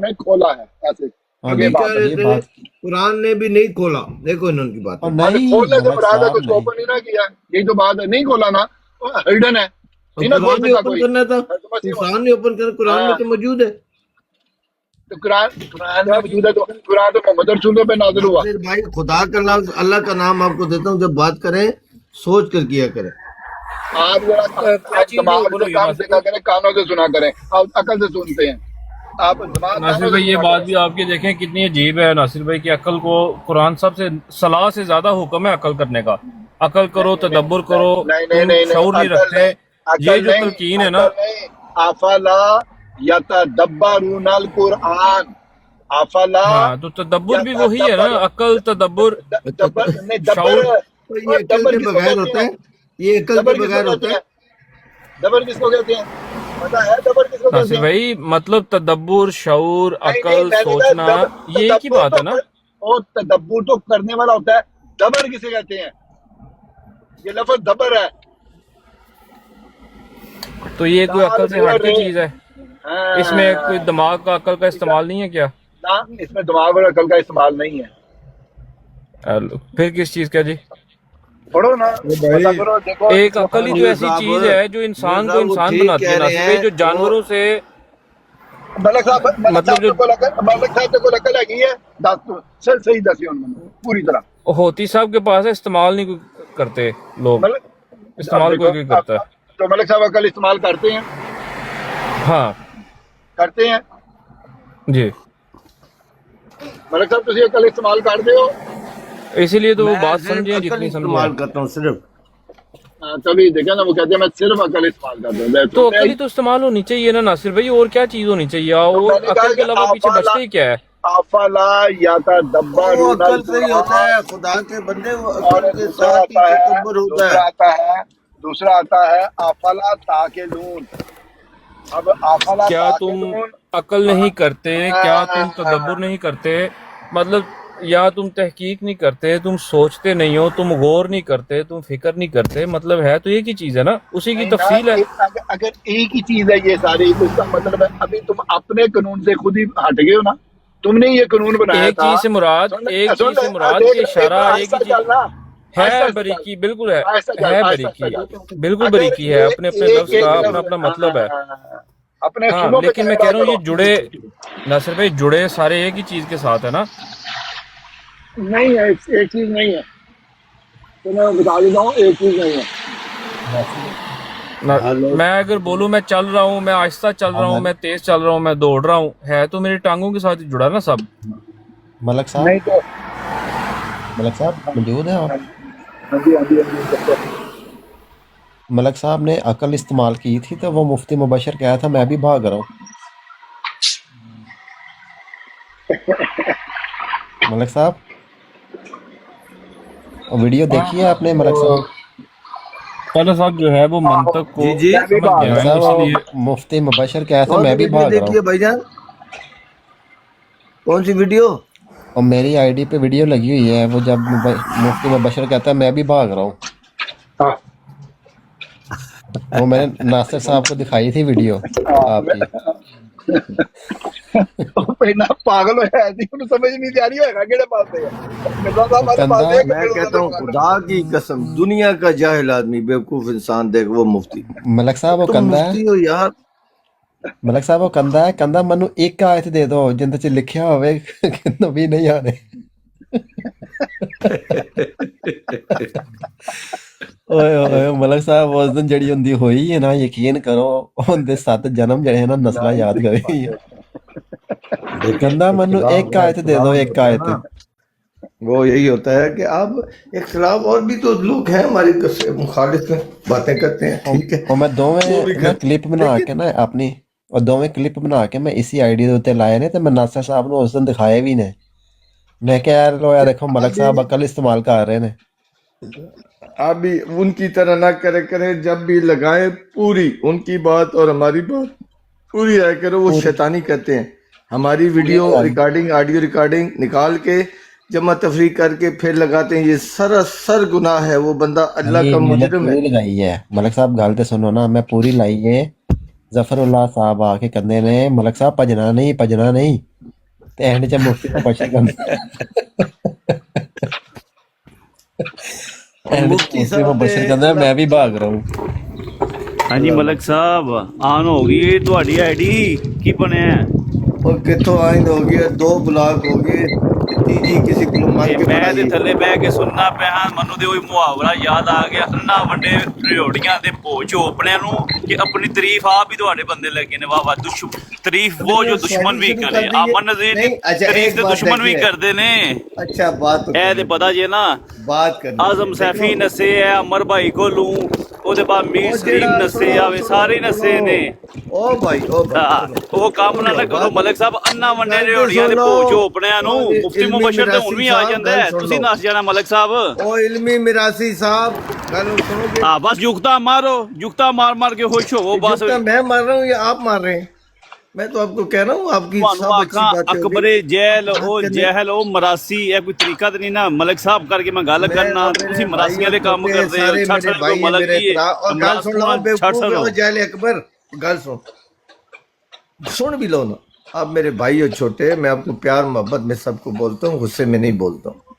ने खोला है। ऐसे हाँ, आगे ये बात कह रहे ये थे बात कुरान ने भी नहीं खोला, देखो इन्होंने की बात और है। नहीं खोलने से मलक मुराद है साहब कुछ नहीं ओपन ही ना किया, यही तो बात है। नहीं खोला ना, हिडन है, नहीं ना खोल कुरान ने सका ओपन कोई। करना था, हजरत मसीह मौद- कुरान ने ओपन करना, कुरान में तो मौजूद है। तो कुरान में मौजूद है, तो कुरान तो मोहम्मद रसूल पे नाज़िल हुआ। फिर भाई खुदा का नाम, अल्लाह का नाम आपको देता हूँ, जब बात करें सोच कर किया करें। आप जरा क्या आप चीज दिमाग बोलो से ये काम नासिर देखा करें, कानों से सुना करें, आप अकल से सुनते हैं। आप दिमाग नासिर कानों भाई, से ये सुना बात करें। भी आपकी देखें कितनी अजीब है नासिर भाई कि अकल को कुरान सबसे सलाह से ज्यादा हुक्म है अकल करने का। अकल करो, तदब्बर करो, नहीं नहीं तुम नहीं नहीं, शऊर नहीं अकल रखते। नहीं, ये अकल जो नहीं, तलकीन है ना, अकल नहीं। अफला यतदब्बरूनल कुरान, अफला हाँ तो तदब्बर भी वही है ना, यतदब्बर अकल तदब्बर दब्बर नहीं, दब्बर शऊर। तो ये और अकल दब्बर के किसको बगैर कहते होता हैं? है, ये अकल के दब्बर किसको बगैर कहते होता है। हैं? दब्बर किसको कहते हैं? पता है दब्बर किसको कहते नासिर हैं? भाई मतलब तदब्बर, शऊर, नहीं नहीं, अकल, मैंने सोचना, कहा ये एक ही बात है ना। और तदब्बर तो करने वाला होता है, दबर किसे कहते हैं? ये लफ्ज दबर है। तो ये कोई दाल अकल से और हट की रे। चीज है, इसमें कोई हाँ, दिमाग का अकल का इस्तेमाल नहीं है क्या? ना इसमें दिमाग और अकल का इस्तेमाल नहीं है। फिर किस चीज का जी? पढ़ो ना, भाई, पता करो, देखो। एक अकल ही तो मिर्जा ऐसी साहब, चीज है जो इंसान मिर्जा को वो इंसान ठीक बनाती कह है रहे नासिर भाई, हैं, जो जानवरों से मलक साहब मतलब जो मलक साहब को अकल हैगी है, दस तो सही दसी उन्होंने पूरी तरह। होती साहब के पास है, इस्तेमाल नहीं कोई करते लोग, मलक इस्तेमाल कोई कोई करता है। तो मलक साहब अकल इस्तेमाल करते हैं, हाँ करते हैं। जी, मलक साहब तुम अकल इस्तेमाल करते हो? इसीलिए तो वो मैं बात सिर्फ समझे अकल जितनी इस्तेमाल समझे। करता हूँ सिर्फ। तभी देखा ना, वो कहते हैं मैं सिर्फ अकल इस्तेमाल करता हूँ। तो अकल ही तो इस्तेमाल होनी चाहिए ना नासिर भाई, और क्या चीज होनी चाहिए? तो और मैंने कहा अकल के कि अलावा पीछे आफाला बचते ही क्या है? आफला या वो तदब्बरूनल अकल से ही होता कुरान। है, खुदा के बंदे, वो और अकल के दूसरा साथ ही आता है, तकब्बुर होता है। दूसरा आता है अफला ताकिलून। अब अफला क्या तुम ताकिलून, अकल नहीं करते? क्या तुम तदब्बर नहीं करते? मतलब या तुम तहकीक नहीं करते, तुम सोचते नहीं हो, तुम गौर नहीं करते, तुम फिक्र नहीं करते, मतलब है तो एक ही चीज है ना, उसी की तफसील है। अगर एक ही चीज है ये सारी, तो इसका मतलब है अभी तुम अपने कानून से खुद ही हट गए हो ना। तुमने ये कानून बनाया एक था। चीज से मुराद, एक चीज से मुराद के इशारा एक ही चीज है। बरीकी बिल्कुल है बरीकी, बिल्कुल बरीकी है, अपने अपने लफ्ज का अपना अपना मतलब है। अपने हाँ सुनों पे लेकिन मैं कैमरा कह रहा हूँ ये करो। जुड़े नासिर भाई, जुड़े सारे एक ही चीज के साथ है ना। नहीं है, एक चीज नहीं है, तो मैं बता देता हूँ, एक चीज नहीं है। मैं अगर बोलूँ मैं चल रहा हूँ, मैं आहिस्ता चल रहा हूँ, मैं तेज चल रहा हूँ, मैं दौड़ रहा हूँ, है तो मेरी टांगों के साथ ही जुड़ा ना सब। मलक साहब, नहीं तो मलक साहब मौजूद हैं आप? हाँ जी हाँ जी हाँ जी, बिल्कुल। मलक साहब ने अकल इस्तेमाल की थी तो वो मुफ्ती मुबशर कहा था मैं भी भाग रहा हूँ। मलक साहब, और वीडियो देखी है आपने मलक साहब? पहले साहब जो है वो मंतक को जी जी, समझ गया मलक है, साहब इसलिए वो मुफ्ती मुबशर कहा था कौन मैं सी भी वीडियो भाग रहा देखी है हूँ। भाईजान? कौन सी वीडियो? और मेरी आईडी पे वीडियो लगी हुई है, वो जब मुफ्ती मुबशर कहता है मैं भी भाग रहा हूँ, हाँ, वो मैंने नासिर साहब को दिखाई थी वीडियो आपकी। पहला पागल हो ऐसी उन्हें समझ नहीं आ रही होगा केड़े पास से मिर्जा साहब वाले पास से मैं कहता हूँ खुदा की कसम, दुनिया का जाहिल आदमी, बेवकूफ इंसान देख वो मुफ्ती। मलक साहब वो तुम कंधा मुफ्ती है, हो यार। मलक साहब वो कंधा है, कंधा मनु एक आयत दे दो जिंदे च लिखिया होवे कि नबी नहीं आने। ओए ओए मलक साहब उस दिन जड़ी हुंदी होई है ना, यकीन करो उनदे 7 जन्म जड़े हैं ना नस्लां याद करेगी। कंधा मनु एक आयत दे दो, एक आयत। वो यही होता है कि अब इख्तलाफ और भी तो लोग हैं हमारे मुखालिफ में, बातें करते हैं, ठीक है, ਉਹ ਮੈਂ वो भी ਦੋਵੇਂ कर ਕਲਿੱਪ ਬਣਾ लेकिन ਕੇ ਨਾ ਆਪਣੀ, ਉਹ ਦੋਵੇਂ ਕਲਿੱਪ ਬਣਾ ਕੇ ਮੈਂ ਇਸੀ ਆਈਡੀ ਦੇ ਉੱਤੇ ਲਾਏ ਨੇ, ਤੇ ਮੈਂ ਨਾਸਰ ਸਾਹਿਬ ਨੂੰ ਉਸ ਦਿਨ ਦਿਖਾਏ ਵੀ ਨੇ। ਮੈਂ ਕਿਹਾ ਯਾਰ ਲੋ, ਯਾਰ ਦੇਖੋ ਮਲਕ अभी ਸਾਹਿਬ ਅਕਲ ਇਸਤੇਮਾਲ ਕਰ ਰਹੇ ਨੇ। अभी उनकी तरह ना करे करे, जब भी लगाए पूरी उनकी बात और हमारी बात पूरी आया करो। वो शैतानी करते हैं, हमारी वीडियो रिकॉर्डिंग ऑडियो रिकॉर्डिंग निकाल के जमा तफरीक करके फिर लगाते हैं। ये सरासर गुनाह है, वो बंदा अल्लाह ਨਹੀਂ का ਮੈंने मुजरिम है। ਪੂਰੀ ਲਗਾਈ ਹੈ ਮਲਕ ਸਾਹਿਬ, ਗੱਲ ਤੇ ਸੁਣੋ ਨਾ, ਮੈਂ ਪੂਰੀ ਲਾਈ ਹੈ। ਜ਼ਫਰੁੱਲਾ ਸਾਹਿਬ ਆ ਕੇ ਕਹਿੰਦੇ ਨੇ ਮਲਕ ਸਾਹਿਬ ਭਜਣਾ ਨਹੀਂ, ਤੇ ਐਂਡ ਚ ਮੁਫਤੀ ਤੋਂ ਬਸ਼ਰ ਕਹਿੰਦੇ ਐਂਡ ਚ मुफ्ती ਮੁਫਤੀ ਤੋਂ साहब ਬਸ਼ਰ ने ਕਹਿੰਦਾ ਮੈਂ ਵੀ ਭਾਗ ਰਹਾ ਹੂੰ। ਹਾਂਜੀ ਮਲਕ ਸਾਹਿਬ ਆਨ ਹੋ ਗਈ ਤੁਹਾਡੀ ਆਈਡੀ, ਕੀ ਬਣਿਆ? और कितों आइंद हो गया, 2 ब्लॉक हो गए, तीजी किसी को मांग के ਮੈਂ ਤੇ बनाई। ਥੱਲੇ ਬਹਿ ਕੇ ਸੁਣਨਾ ਪਿਆ ਹਾਂ, ਮੈਨੂੰ ਤੇ ਉਹੀ ਮੁਹਾਵਰਾ ਯਾਦ ਆ ਗਿਆ, ਅੰਨਾ ਵੱਡੇ ਰਿਓੜੀਆਂ ਦੇ ਭੋ ਚੋਪਣਿਆਂ ਨੂੰ ਕਿ ਆਪਣੀ ਤਾਰੀਫ ਆਪ ਹੀ ਤੁਹਾਡੇ ਬੰਦੇ ਲੱਗੇ ਨੇ। ਵਾਹ ਵਾਹ, ਤਾਰੀਫ ਉਹ ਜੋ ਦੁਸ਼ਮਣ ਵੀ ਕਰੇ, ਅਮਨ ਦੀ नहीं, अच्छा ਤਾਰੀਫ एक ਤੇ बात ਦੁਸ਼ਮਣ ਵੀ देखिए, ਕਰਦੇ ਨੇ। अच्छा बात तो ਇਹ ਤੇ करनी, ਪਤਾ ਜੇ ਨਾ, बात करनी। ਆਜ਼ਮ ਸੈਫੀ ਨਸੇ ਹੈ ਅਮਰ ਭਾਈ ਕੋਲੋਂ, ਉਹਦੇ ਬਾਅਦ ਮੀਰ ਸਲੀਮ ਨਸੇ ਆਵੇ, ਸਾਰੇ ਹੀ ਨਸੇ ਨੇ। ओ भाई ਹਾਂ, ਉਹ ਕੰਮ ਨਾ ਕਰੋ ਮਲਕ ਸਾਹਿਬ, ਅੰਨਾ ਵੱਡੇ ਰਿਓੜੀਆਂ ਦੇ ਭੋ ਚੋਪਣਿਆਂ ਨੂੰ। ਮੁਫਤੀ ਮੁਬਸ਼ਰ ਤੇ ਹੁਣ ਵੀ ਆ ਜਾਂਦਾ ਹੈ, ਤੁਸੀਂ ਨੱਸ ਜਾਣਾ ਮਲਕ ਸਾਹਿਬ। ओ इल्मी मिरासी साहब, गल सुनोगे? ਹਾਂ ਬਸ ਜੁਗਤਾ ਮਾਰੋ, ਜੁਗਤਾ ਮਾਰ ਮਾਰ ਕੇ ਖੁਸ਼ ਹੋਵੋ ਬਸ। जितना मैं मार रहा हूँ या आप मार रहे हैं? मैं तो आपको कह रहा हूँ, आपकी ਤੁਹਾਨੂੰ सब अच्छी ਆਖਾਂ बातें होगी। ਅਕਬਰੇ ਜਹਿਲ, ਉਹ करने- ਜਹਿਲ, ਉਹ ਮਰਾਸੀ, ਇਹ ਕੋਈ ਤਰੀਕਾ ਤੇ ਨਹੀਂ ਨਾ ਮਲਕ ਸਾਹਿਬ ਕਰਕੇ ਮੈਂ ਗੱਲ मैं करना। और मेरे ਤੁਸੀਂ ਮਰਾਸੀਆਂ ਦੇ ਕੰਮ भाई ਕਰਦੇ ਹੋ, सारे ਛੱਡ मेरे ਛੱਡ भाई ਕੋ हैं, ਮਲਕ मेरे ਕੀ भरा। और गल सुन लो, ਛੱਡ बेवकूफ ਛੱਡ हो जाले अकबर, गल सुन भी लो ना। आप मेरे भाई हो छोटे, मैं आपको प्यार मोहब्बत में सबको बोलता हूँ, गुस्से में नहीं बोलता हूँ।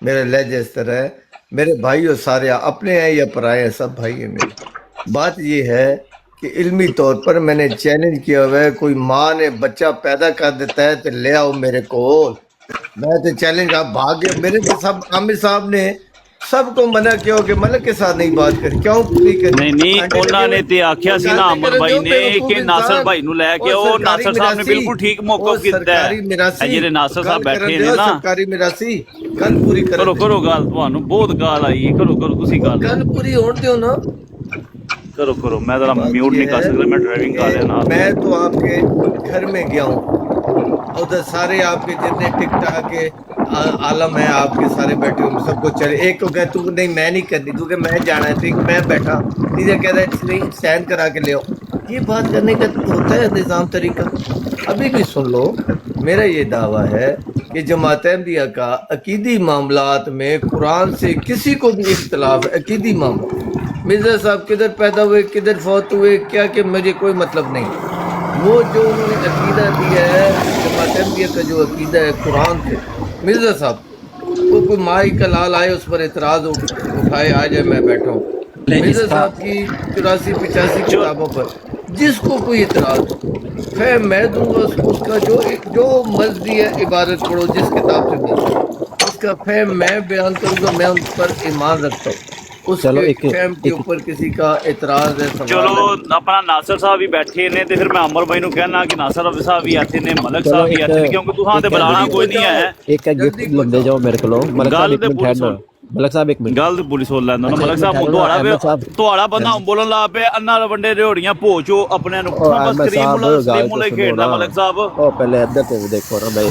मेरा लहजा इस तरह है, मेरे भाई हो सारे, अपने हैं या पराए हैं, सब भाई हैं मेरे। बात ये है कि इल्मी तौर पर मैंने चैलेंज किया हुआ है, कोई माँ ने बच्चा पैदा कर देता है तो ले आओ मेरे को। मैं तो चैलेंज, आप भाग गए मेरे तो। सब आमिर साहब ने सबको मना किया कि मलक के साथ नहीं बात करी, क्यों पूरी करी? ਨਹੀਂ ਉਹਨਾਂ ਨੇ ਤੇ ਆਖਿਆ ਸੀ ਨਾ ਅਮਰ ਭਾਈ ਨੇ ਕਿ ਨਾਸਰ ਭਾਈ ਨੂੰ ਲੈ ਕੇ ਉਹ ਨਾਸਰ ਸਾਹਿਬ ਨੇ ਬਿਲਕੁਲ ਠੀਕ ਮੌਕਾ ਕੀਤਾ ਹੈ। ਇਹ ਜਿਹੜੇ ਨਾਸਰ ਸਾਹਿਬ ਬੈਠੇ ਨੇ ਨਾ, ਸਰਕਾਰੀ ਮਿਰਾਸੀ ਗੱਲ ਪੂਰੀ ਕਰੋ ਕਰੋ ਗੱਲ, ਤੁਹਾਨੂੰ ਬਹੁਤ ਗਾਲ ਆਈ ਹੈ, ਕਰੋ ਕਰੋ ਤੁਸੀਂ ਗੱਲ ਗੱਲ ਪੂਰੀ ਹੋਣ ਦਿਓ ਨਾ। ਕਰੋ ਕਰੋ। ਮੈਂ ਜ਼ਰਾ ਮਿਊਟ नहीं कर सकता, मैं ड्राइविंग कर रहा ना। मैं तो आपके घर में गया हूँ, उधर सारे आपके जितने टिकटॉक के आलम है आपके सारे बैठे हुए, सबको चले। एक को कहे तू नहीं मैं नहीं करनी, तू कि मैं जाना है, ठीक मैं बैठा, नीचे कह रहा है नहीं साइन करा के ले आओ। ये बात करने का होता है निज़ाम तरीका। अभी भी सुन लो, मेरा ये दावा है कि जमात अहमदिया का अकीदी मामलात में कुरान से किसी को भी इख्तलाफ है, अकीदी मामला। मिर्ज़ा साहब किधर पैदा हुए, किधर फौत हुए, क्या कि मुझे कोई मतलब नहीं। वो जो उन्होंने अकीदा दिया है, जमात अहमदिया का जो अकीदा है कुरान से, मिर्ज़ा साहब वो कोई माई का लाल आए उस पर एतराज़ उठाए, आ जाए मैं बैठा हूँ। मिर्ज़ा साहब की 84-85 किताबों पर जिसको कोई एतराज़ हो, खैर मैं दूंगा उसका जो मर्जी है, इबारत पढ़ो जिस किताब से भी, उसका फैम मैं बयान करूँगा। मैं उन पर ईमान रखता हूँ, चलो उसके फैम के ऊपर किसी का एतराज़ है, सवाल ਚਲੋ है। ਆਪਣਾ ਨਾਸਰ ਸਾਹਿਬ ਵੀ ਬੈਠੇ ਨੇ ਤੇ ਫਿਰ ਮੈਂ ਅਮਰ ਭਾਈ ਨੂੰ ਕਹਿਣਾ ਕਿ ਨਾਸਰ ਸਾਹਿਬ ਵੀ ਇੱਥੇ ਨੇ, ਮਲਕ ਸਾਹਿਬ ਵੀ ਇੱਥੇ ਨੇ, ਕਿਉਂਕਿ ਤੁਹਾਂ ਤੇ ਬੁਲਾਣਾ ਕੋਈ ਨਹੀਂ ਹੈ। ਇੱਕ ਗਿਫਟ ਲੰਦੇ ਜਾਓ ਮੇਰੇ ਕੋਲੋਂ ਮਲਕ ਸਾਹਿਬ, ਗੱਲ ਇੱਕ ਤੇ ਮਿੰਟ ਪੁਲਿਸ ਠਹਿਰਨਾ ਮਲਕ ਸਾਹਿਬ, ਇੱਕ ਮਿੰਟ। ਗੱਲ ਤੇ ਪੁਲਿਸ ਹੋ ਲੈਂਦਾ ਨਾ ਅੱਛਾ, ਮਲਕ ਸਾਹਿਬ ਇੱਕ ਮਿੰਟ ਤੁਹਾਡਾ ਅਹਿਮਦ ਸਾਹਿਬ। ਤੁਹਾਡਾ ਬੰਦਾ ਬੋਲਣ ਲਾ ਪਿਆ, ਅੰਨਾ ਵੰਡੇ ਰਿਓੜੀਆਂ ਭੋਚੋ ਆਪਣੇ ਨੂੰ ਬਸ ਅਹਿਮਦ ਕਰੀਮ ਸਾਹਿਬ, ਮੁਲਾ ਗੱਲ ਮੁਲਾ ਤਾਂ ਖੇਡਦਾ ਸੁਣੋ ਮਲਕ ਸਾਹਿਬ। ਉਹ ਪਹਿਲੇ ਇੱਧਰ ਤੇ ਦੇਖੋ ਨਾ ਬਈ,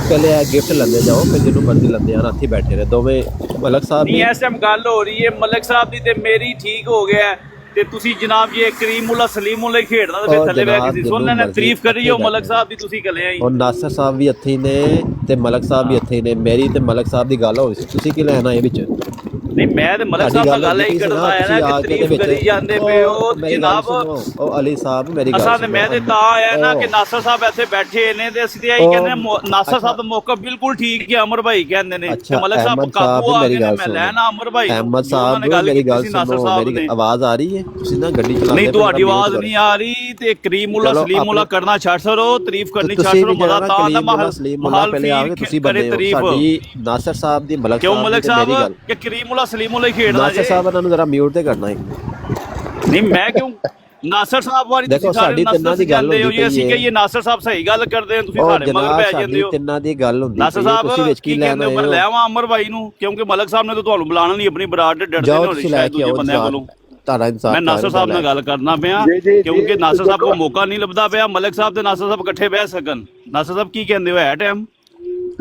ਪਹਿਲੇ ਇਹ ਗਿਫਟ ਲੰਦੇ ਜਾਓ, ਫਿਰ ਜਿਹਨੂੰ ਮਰਜ਼ੀ ਲੰਦੇ ਆਣ, ਇੱਥੇ ਬੈਠੇ ਨੇ ਦੋਵੇਂ। ਮਲਕ ਸਾਹਿਬ ਨਹੀਂ ਨੇ ਇਸ ਟਾਈਮ ਗੱਲ ਹੋ ਰਹੀ ਹੈ ਮਲਕ ਸਾਹਿਬ ਦੀ ਤੇ ਮੇਰੀ, ਠੀਕ ਹੋ ਗਿਆ ਤੇ ਤੁਸੀਂ ਜਨਾਬ ਜੀ ਕਰੀਮੁੱਲਾ ਸਲੀਮੁੱਲਾ ਖੇਡਦਾ ਤੇ ਫਿਰ ਥੱਲੇ ਬੈ ਕੇ ਸੁਣ ਲੈਣਾ, ਤਾਰੀਫ ਕਰੀਓ ਮਲਕ ਸਾਹਿਬ ਦੀ, ਤੁਸੀਂ ਕੱਲੇ ਆਈ। ਔਰ ਨਾਸਰ ਸਾਹਿਬ ਵੀ ਇੱਥੇ ਹੀ ਨੇ ਤੇ ਮਲਕ ਸਾਹਿਬ ਵੀ ਇੱਥੇ ਹੀ ਨੇ। ਮੇਰੀ ਤੇ ਮਲਕ ਸਾਹਿਬ ਦੀ ਗੱਲ ਹੋ ਰਹੀ ਸੀ, ਤੁਸੀਂ ਕੀ ਲੈਣਾ ਇਹ ਵਿੱਚ? ਨਹੀਂ ਮੈਂ ਤੇ ਮਲਕ ਸਾਹਿਬ ਨਾਲ ਗੱਲ ਹੀ ਕਰਦਾ ਆਇਆ ਨਾ ਕਿ ਤਾਰੀਫ ਕਰੀ ਜਾਂਦੇ ਪਏ ਹੋ ਜਨਾਬ। ਉਹ ਅਲੀ ਸਾਹਿਬ ਮੇਰੀ ਗੱਲ ਅਸਾਂ ਤੇ ਮੈਂ ਤੇ ਤਾਂ ਆਇਆ ਨਾ ਕਿ ਨਾਸਰ ਸਾਹਿਬ ਇੱਥੇ ਬੈਠੇ ਨੇ ਤੇ ਅਸੀਂ ਤੇ ਇਹੀ ਕਹਿੰਦੇ ਨਾਸਰ ਸਾਹਿਬ ਦਾ ਮੌਕਾ ਬਿਲਕੁਲ ਠੀਕ ਹੈ, ਅਮਰ ਭਾਈ ਕਹਿੰਦੇ ਨੇ ਤੇ ਮਲਕ ਸਾਹਿਬ ਕਾਬੂ ਆ ਗਏ ਨੇ, ਮੈਂ ਲੈਣਾ ਅਮਰ ਭਾਈ। ਅਹਿਮਦ ਸਾਹਿਬ ਮੇਰੀ ਗੱਲ ਸੁਣੋ, ਮੇਰੀ ਆਵਾਜ਼ ਆ ਰਹੀ ਹੈ? ਤੁਸੀਂ ਨਾ ਗੱਡੀ ਚਲਾਉਂਦੇ ਨਹੀਂ ਤੁਹਾਡੀ ਆਵਾਜ਼ ਨਹੀਂ ਆ ਰਹੀ ਤੇ ਕਰੀਮੁੱਲਾ ਸਲੀਮੁੱਲਾ ਕਰਨਾ ਛੱਡ ਸਰੋ, ਤਾਰੀਫ ਕਰਨੀ ਛੱਡ ਸਰੋ, ਮਜ਼ਾ ਤਾਂ ਆਉਂਦਾ ਮਹਾਲ ਪਹਿਲੇ ਆ ਕੇ ਤੁਸੀਂ ਬੰਦੇ ਹੋ ਸਾਡੀ ਨਾਸਰ ਸਾਹਿਬ ਦੀ ਮਲਕ ਕਿਉਂ ਮਲਕ ਸਾਹਿਬ ਸਾਹਿਬ ਕਿ ਕਰੀਮੁੱਲਾ ਸਲੀਮੁੱਲਾ ਖੇਡਣਾ ਨਾਸਰ ਸਾਹਿਬ ਇਹਨਾਂ ਨੂੰ ਜ਼ਰਾ ਮਿਊਟ ਤੇ ਕਰਨਾ ਹੈ। ਨਹੀਂ ਮੈਂ ਕਿਉਂ ਨਾਸਰ ਸਾਹਿਬ ਵਾਲੀ ਦੇਖੋ, ਤੁਸੀਂ ਸਾਰੇ ਸਾਡੀ ਨਾਸਰ ਤਿੰਨਾਂ ਦੀ ਗੱਲ ਕਹਿੰਦੇ ਹੋ ਹੁੰਦੀ ਜੀ, ਅਸੀਂ ਪਈ ਹੈ। ਕਹੀਏ ਨਾਸਰ ਸਾਹਿਬ ਸਹੀ ਗੱਲ ਕਰਦੇ ਆ, ਤੁਸੀਂ ਉਹ ਸਾਡੇ ਮਗਰ ਜਨਾਬ ਪੈ ਜਾਂਦੇ ਸਾਡੀ ਹੋ। ਤਿੰਨਾਂ ਦੀ ਗੱਲ ਹੁੰਦੀ ਨਾਸਰ ਪਈ ਹੈ, ਤੁਸੀਂ ਸਾਹਿਬ ਵਿੱਚ ਕੀ ਕੀ ਲੈਣ ਕਹਿੰਦੇ ਹੋ, ਆਏ ਮੈਂ ਹੋ? ਲੈ ਆਵਾਂ ਅਮਰ ਭਾਈ ਨੂੰ, ਕਿਉਂਕਿ ਮਲਕ ਸਾਹਿਬ ਨੇ ਤਾਂ ਤੁਹਾਨੂੰ ਬੁਲਾਣਾ ਨਹੀਂ, ਆਪਣੀ ਬਰਾੜ ਦੇ ਡਰਦੇ ਜਾਓ ਨੇ ਤੁਸੀਂ ਲੈ ਸ਼ਾਇਦ ਕੇ ਦੂਜੇ ਆਓ ਬੰਦਿਆਂ ਕੋਲੋਂ। ਤੁਹਾਡਾ ਇਨਸਾਫ ਮੈਂ ਨਾਸਰ ਸਾਹਿਬ ਨਾਲ ਗੱਲ ਕਰਨਾ ਪਿਆ, ਕਿਉਂਕਿ ਨਾਸਰ ਸਾਹਿਬ ਕੋ ਮੌਕਾ ਨਹੀਂ ਲੱਭਦਾ ਪਿਆ, ਮਲਕ ਸਾਹਿਬ ਤੇ ਨਾਸਰ ਸਾਹਿਬ ਇਕੱਠੇ ਬਹਿ ਸਕਣ। ਨਾਸਰ ਸਾਹਿਬ ਕੀ ਕਹਿੰਦੇ ਹੋ, ਹੈ ਟਾਈਮ?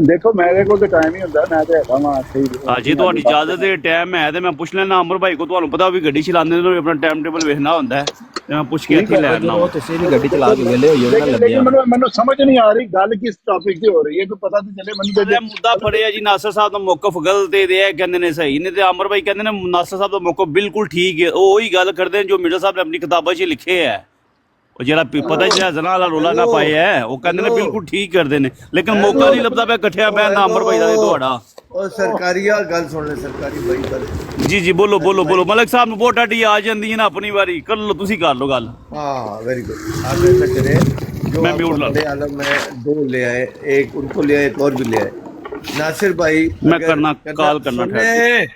ਦੇਖੋ ਮੇਰੇ ਕੋਲ ਤਾਂ ਟਾਈਮ ਹੀ ਹੁੰਦਾ, ਮੈਂ ਤੇ ਹੈਗਾ ਵਾਂ ਸਹੀ। ਜੇ ਤੁਹਾਡੀ ਇਜਾਜ਼ਤ ਹੈ, ਟਾਈਮ ਹੈ ਤੇ ਮੈਂ ਪੁੱਛ ਲੈਣਾ ਅਮਰ ਭਾਈ ਕੋ, ਤੁਹਾਨੂੰ ਪਤਾ ਵੀ ਗੱਡੀ ਚਲਾਉਂਦੇ ਨੇ ਆਪਣਾ ਟਾਈਮ ਟੇਬਲ ਵੇਖਣਾ ਹੁੰਦਾ ਹੈ, ਤੇ ਮੈਂ ਪੁੱਛ ਕੇ ਇੱਥੇ ਲੈ ਆਉਣਾ। ਜਦੋਂ ਤੁਸੀਂ ਵੀ ਗੱਡੀ ਚਲਾ ਕੇ ਵਿਹਲੇ ਹੋਈਏ ਨਾ ਲੱਗਿਆ ਲੇਕਿਨ ਮੈਨੂੰ ਸਮਝ ਨਹੀਂ ਆ ਰਹੀ ਗੱਲ ਕਿਸ ਟੌਪਿਕ ਤੇ ਹੋ ਰਹੀ ਹੈ, ਕੋਈ ਪਤਾ ਤਾਂ ਚੱਲੇ ਮੈਨੂੰ। ਇਹ ਮੁੱਦਾ ਫੜਿਆ ਜੀ, ਨਾਸਰ ਸਾਹਿਬ ਦਾ ਮੌਕਫ ਗਲਤ ਹੈ ਤੇ ਇਹ ਕਹਿੰਦੇ ਨੇ ਸਹੀ ਨੇ, ਤੇ ਅਮਰ ਭਾਈ ਕਹਿੰਦੇ ਨੇ ਨਾਸਰ ਸਾਹਿਬ ਦਾ ਮੌਕਫ ਬਿਲਕੁਲ ਠੀਕ ਹੈ। ਉਹ ਉਹੀ ਗੱਲ ਕਰਦੇ ਨੇ ਜੋ ਮਿਰਜ਼ਾ ਸਾਹਿਬ ਨੇ ਆਪਣੀ ਕਿਤਾਬਾਂ 'ਚ ਲਿਖੇ ਹੈ। ਉਹ ਜਿਹੜਾ ਪਤਾ ਜਿਹੜਾ ਜ਼ਨਾ ਵਾਲਾ ਰੋਲਾ ਨਾ ਪਾਇਆ ਹੈ, ਉਹ ਕਹਿੰਦੇ ਨੇ ਬਿਲਕੁਲ ਠੀਕ ਕਰਦੇ ਨੇ, ਲੇਕਿਨ ਮੌਕਾ ਨਹੀਂ ਲੱਭਦਾ ਪਿਆ ਇਕੱਠਿਆਂ ਬਹਿਣ ਦਾ ਅਮਰ ਭਾਈ ਦਾ ਤੇ ਤੁਹਾਡਾ। ਉਹ ਸਰਕਾਰੀਆ ਗੱਲ ਸੁਣ ਲੈ, ਸਰਕਾਰੀ ਭਾਈ ਗੱਲ। ਜੀ ਬੋਲੋ ਮਲਕ ਸਾਹਿਬ ਨੂੰ ਬਹੁਤ ਆਡੀ ਆ ਜਾਂਦੀ ਹੈ ਨਾ, ਆਪਣੀ ਵਾਰੀ ਕਰ ਲਓ, ਤੁਸੀਂ ਕਰ ਲਓ ਗੱਲ। हाँ वेरी गुड। आप ऐसा करें, जो मैं आपको म्यूट ला बड़े आलम में 2 ले आए, एक उनको ले आए, एक और भी ले आए। नासिर भाई मैं कॉल करना सुनिए।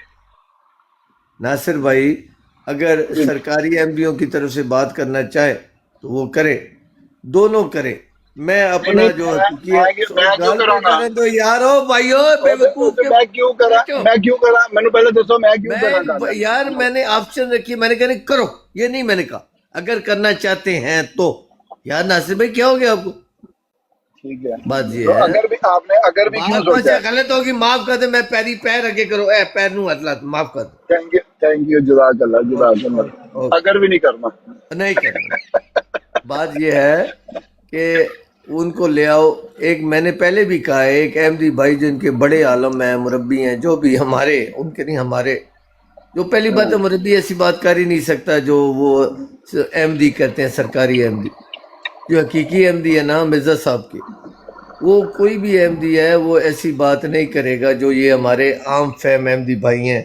नासिर भाई अगर सरकारी एमडीओ की तरफ से बात करना चाहे तो वो करे, दोनों करे। मैं अपना जो तो यार हो भाई हो बेवकूफ, मैं क्यों करा मैंने पहले दसो मैं क्यों करा यार मैंने ऑप्शन रखी, मैंने कहा करो, ये नहीं मैंने कहा अगर करना चाहते हैं तो। यार नासिर भाई क्या हो गया आपको? ठीक है, बात ये तो है, अगर भी क्यों सोचा? गलत होगी माफ कर दे, मैं पैरी पैर आगे करो, ए पैर नू अल्लाह माफ कर दे। थैंक यू जज़ाकल्लाह। अगर भी नहीं करना, नहीं करना। बात ये है कि उनको ले आओ। एक मैंने पहले भी कहा है, एक अहमदी भाई जिनके बड़े आलम हैं, मुरब्बी हैं, जो भी हमारे, उनके नहीं हमारे, जो पहली बात है मुरब्बी ऐसी बात कर ही नहीं सकता जो वो अहमदी कहते हैं, सरकारी अहमदी। जो हकीकी अहमदी है ना मिर्ज़ा साहब की, वो कोई भी अहमदी है वो ऐसी बात नहीं करेगा जो ये हमारे आम फहम अहमदी भाई हैं।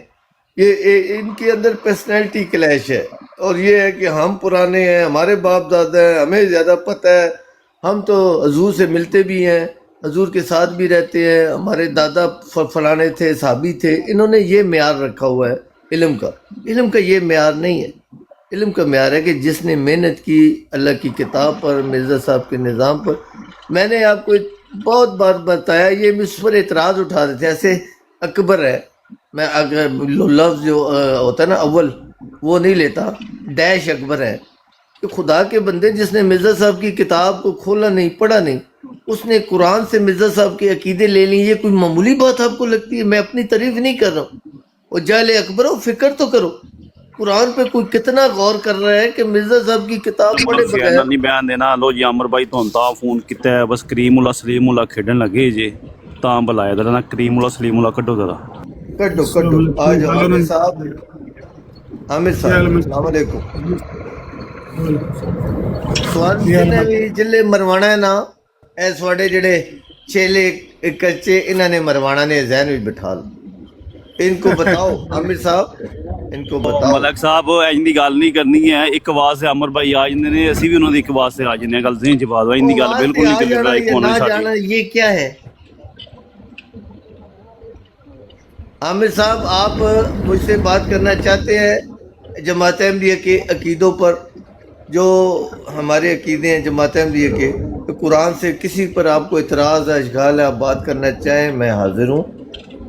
ये इनके अंदर पर्सनैलिटी क्लैश है, और ये है कि हम पुराने हैं, हमारे बाप दादा हैं, हमें ज़्यादा पता है, हम तो हजूर से मिलते भी हैं, हजूर के साथ भी रहते हैं, हमारे दादा फलाने थे, साहबी थे। इन्होंने ये म्यार रखा हुआ है इल्म का ये म्यार नहीं है। इल्म का म्यार है कि जिसने मेहनत की अल्लाह की किताब पर, मिर्ज़ा साहब के निज़ाम पर। मैंने आपको बहुत बार बताया, ये मुझ पर एतराज़ उठा रहे थे, ऐसे अकबर है, मैं अगर लफ्ज़ जो होता है ना अव्वल, वो नहीं लेता, डैश अकबर है कि खुदा के बंदे जिसने मिर्ज़ा साहब की किताब को खोला नहीं, पढ़ा नहीं, उसने कुरान से मिर्ज़ा साहब के अकीदे ले ली, ये कोई मामूली बात आपको लगती है? मैं अपनी तारीफ नहीं कर रहा हूँ, और जाले अकबर हो, फिक्र तो करो कुरान पे कोई कितना गौर कर रहा है कि मिर्ज़ा साहब की किताब पढ़े बगैर नहीं बयान देना। लो जी अमर भाई तो फोन किया है, बस करीमुल्ला सलीमुल्ला खेडन लगे जे तां बुलाया जरा ना, करीमुल्ला सलीमुल्ला कड्डो जरा, कड्डो आ जाओ। आमिर साहब अस्सलाम वालेकुम। सवाल जिन्हें भी जिले मरवाना है ना, ए थोड़े जेड़े चेले कच्चे इन्हों ने मरवाना ने जहन में बिठा लो, इनको बताओ आमिर साहब, इनको बताओ। मलक साहब इंदी गल नहीं करनी है, एक आवाज से अमर भाई आ जाते हैं, असी भी उन्होंने एक आवाज से आ जाते हैं, गल ज़हन च पा दो, इंदी गल बिल्कुल नहीं करनी, एक होना साडी। ये क्या है आमिर साहब? आप मुझसे बात करना चाहते हैं जमात अहमदिया के अकीदों पर, जो हमारे अकीदे हैं जमात अहमदिया के, तो कुरान से किसी पर आपको इतराज़ है, इश्काल है, आप बात करना चाहें, मैं हाजिर हूँ।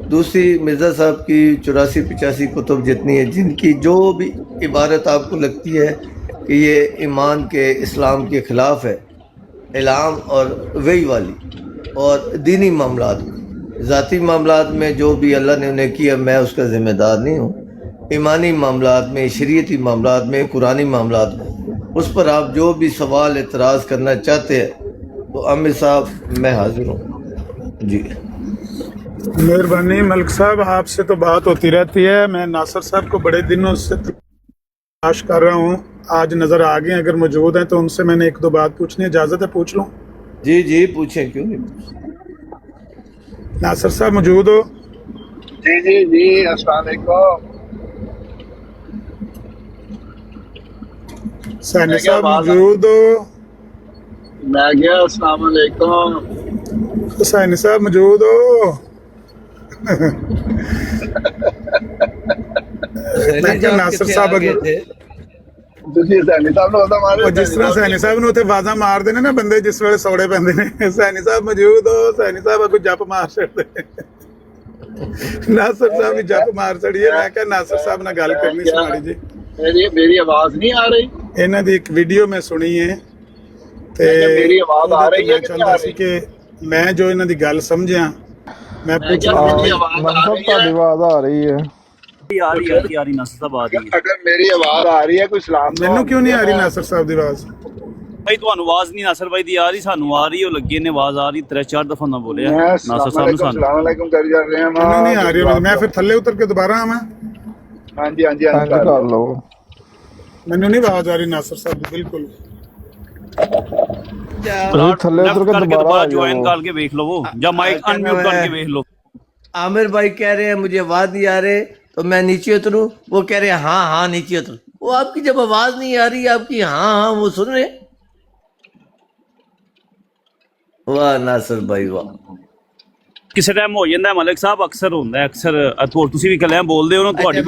दूसरी मिर्ज़ा साहब की 84-85 कुतुब जितनी है, जिनकी जो भी इबारत आपको लगती है कि ये ईमान के, इस्लाम के ख़िलाफ़ है, इलाम और वही वाली, और दीनी मामलात में, ज़ाती मामलात में जो भी अल्लाह ने उन्हें किया, मैं उसका ज़िम्मेदार नहीं हूँ। ईमानी मामलात में, शरीयती मामलात में, कुरानी मामलात में, उस पर आप जो भी सवाल एतराज़ करना चाहते हैं तो आमिर साहब मैं हाजिर हूँ जी। मेहरबानी मलिक साहब, आपसे तो बात होती रहती है, मैं नासिर साहब को बड़े दिनों से तलाश कर रहा हूँ, आज नज़र आ गए, अगर मौजूद हैं तो उनसे मैंने 1-2 बात पूछनी है, इजाज़त है पूछ लूँ? जी पूछें, क्यों नहीं। नासिर साहब मौजूद हो? जी अस्सलाम वालेकुम। सैनी साहब मौजूद हो? मैं गया अस्सलाम वालेकुम। सैनी साहब मौजूद हो? मैं क्या नासिर साहब अगर ਤੁਸੀਂ ਸੈਣੀ ਸਾਹਿਬ ਨੂੰ ਉਹਦਾ ਮਾਰੇ ਉਹ ਜਿਸ ਤਰ੍ਹਾਂ ਸੈਣੀ ਸਾਹਿਬ ਨੂੰ ਉੱਥੇ ਆਵਾਜ਼ਾਂ ਮਾਰਦੇ ਨੇ ਨਾ ਬੰਦੇ ਜਿਸ ਵੇਲੇ ਸੌੜੇ ਪੈਂਦੇ ਨੇ, ਸੈਣੀ ਸਾਹਿਬ ਮੌਜੂਦ ਹੋ, ਸੈਣੀ ਸਾਹਿਬ ਅੱਗੋਂ ਜੱਪ ਮਾਰ ਛੱਡਦੇ। ਨਾਸਰ ਸਾਹਿਬ ਵੀ ਜੱਪ ਮਾਰ ਛੜੀਏ। ਮੈਂ ਕਿਹਾ ਨਾਸਰ ਸਾਹਿਬ ਨਾਲ ਗੱਲ ਕਰਨੀ ਸੀ ਮਾੜੀ ਜੀ। ਮੇਰੀ ਆਵਾਜ਼ ਨਹੀਂ ਆ ਰਹੀ? ਇਹਨਾਂ ਦੀ ਇੱਕ ਵੀਡੀਓ ਮੈਂ ਸੁਣੀ ਹੈ ਤੇ ਮੇਰੀ ਆਵਾਜ਼ ਆ ਰਹੀ ਹੈ ਕਿ ਨਹੀਂ ਆ ਰਹੀ? ਕਿ ਮੈਂ ਜੋ ਇਹਨਾਂ ਦੀ ਗੱਲ ਸਮਝਿਆ ਮੈਂ ਪੁੱਛ ਮੇਰੀ ਆਵਾਜ਼ ਆ ਰਹੀ ਹੈ? ਆਵਾਜ਼ ਆ ਰਹੀ ਹੈ। ਆ ਰਹੀ ਨਾਸਰ ਸਾਹਿਬ ਆ ਰਹੀ ਹੈ। ਅਗਰ ਮੇਰੀ ਆਵਾਜ਼ ਆ ਰਹੀ ਹੈ ਕੋਈ ਸਲਾਮ ਮੈਨੂੰ ਕਿਉਂ ਨਹੀਂ ਆ ਰਹੀ ਨਾਸਰ ਸਾਹਿਬ ਦੀ ਆਵਾਜ਼? ਭਾਈ ਤੁਹਾਨੂੰ ਆਵਾਜ਼ ਨਹੀਂ ਨਾਸਰ ਭਾਈ ਦੀ ਆ ਰਹੀ, ਸਾਨੂੰ ਆ ਰਹੀ, ਉਹ ਲੱਗੇ ਨੇ ਆਵਾਜ਼ ਆ ਰਹੀ, 3-4 ਦਫਾ ਨਾ ਬੋਲਿਆ ਨਾਸਰ ਸਾਹਿਬ ਨੂੰ। ਸਾਨੂੰ ਸਲਾਮ ਅਲੈਕੁਮ ਕਰ ਜਾ ਰਹੇ ਹਾਂ। ਮੈਨੂੰ ਨਹੀਂ ਆ ਰਹੀ, ਮੈਂ ਫਿਰ ਥੱਲੇ ਉਤਰ ਕੇ ਦੁਬਾਰਾ ਆਵਾਂ? ਹਾਂਜੀ ਹਾਂਜੀ ਕਰ ਲਓ। ਮੈਨੂੰ ਨਹੀਂ ਆਵਾਜ਼ ਆ ਰਹੀ ਨਾਸਰ ਸਾਹਿਬ ਦੀ ਬਿਲਕੁਲ। ਥੱਲੇ ਉਤਰ ਕੇ ਦੁਬਾਰਾ ज्वाइन करके देख लो वो, या माइक अनम्यूट करके देख लो। आमिर भाई कह रहे हैं मुझे आवाज नहीं आ रही, तो मैं नीचे उतरूं? वो कह रहे हैं हाँ हाँ नीचे उतर। वो आपकी जब आवाज नहीं आ रही आपकी हाँ हाँ वो सुन रहे। वाह नासिर भाई वाह। ਕਿਸੇ ਟਾਈਮ ਹੋ ਜਾਂਦਾ ਮਲਿਕ ਸਾਹਿਬ, ਅਕਸਰ ਹੁੰਦਾ, ਅਕਸਰ ਤੁਸੀਂ ਵੀ ਕੱਲਿਆਂ ਬੋਲਦੇ ਹੋ ਨਾ, ਤੁਹਾਡੀ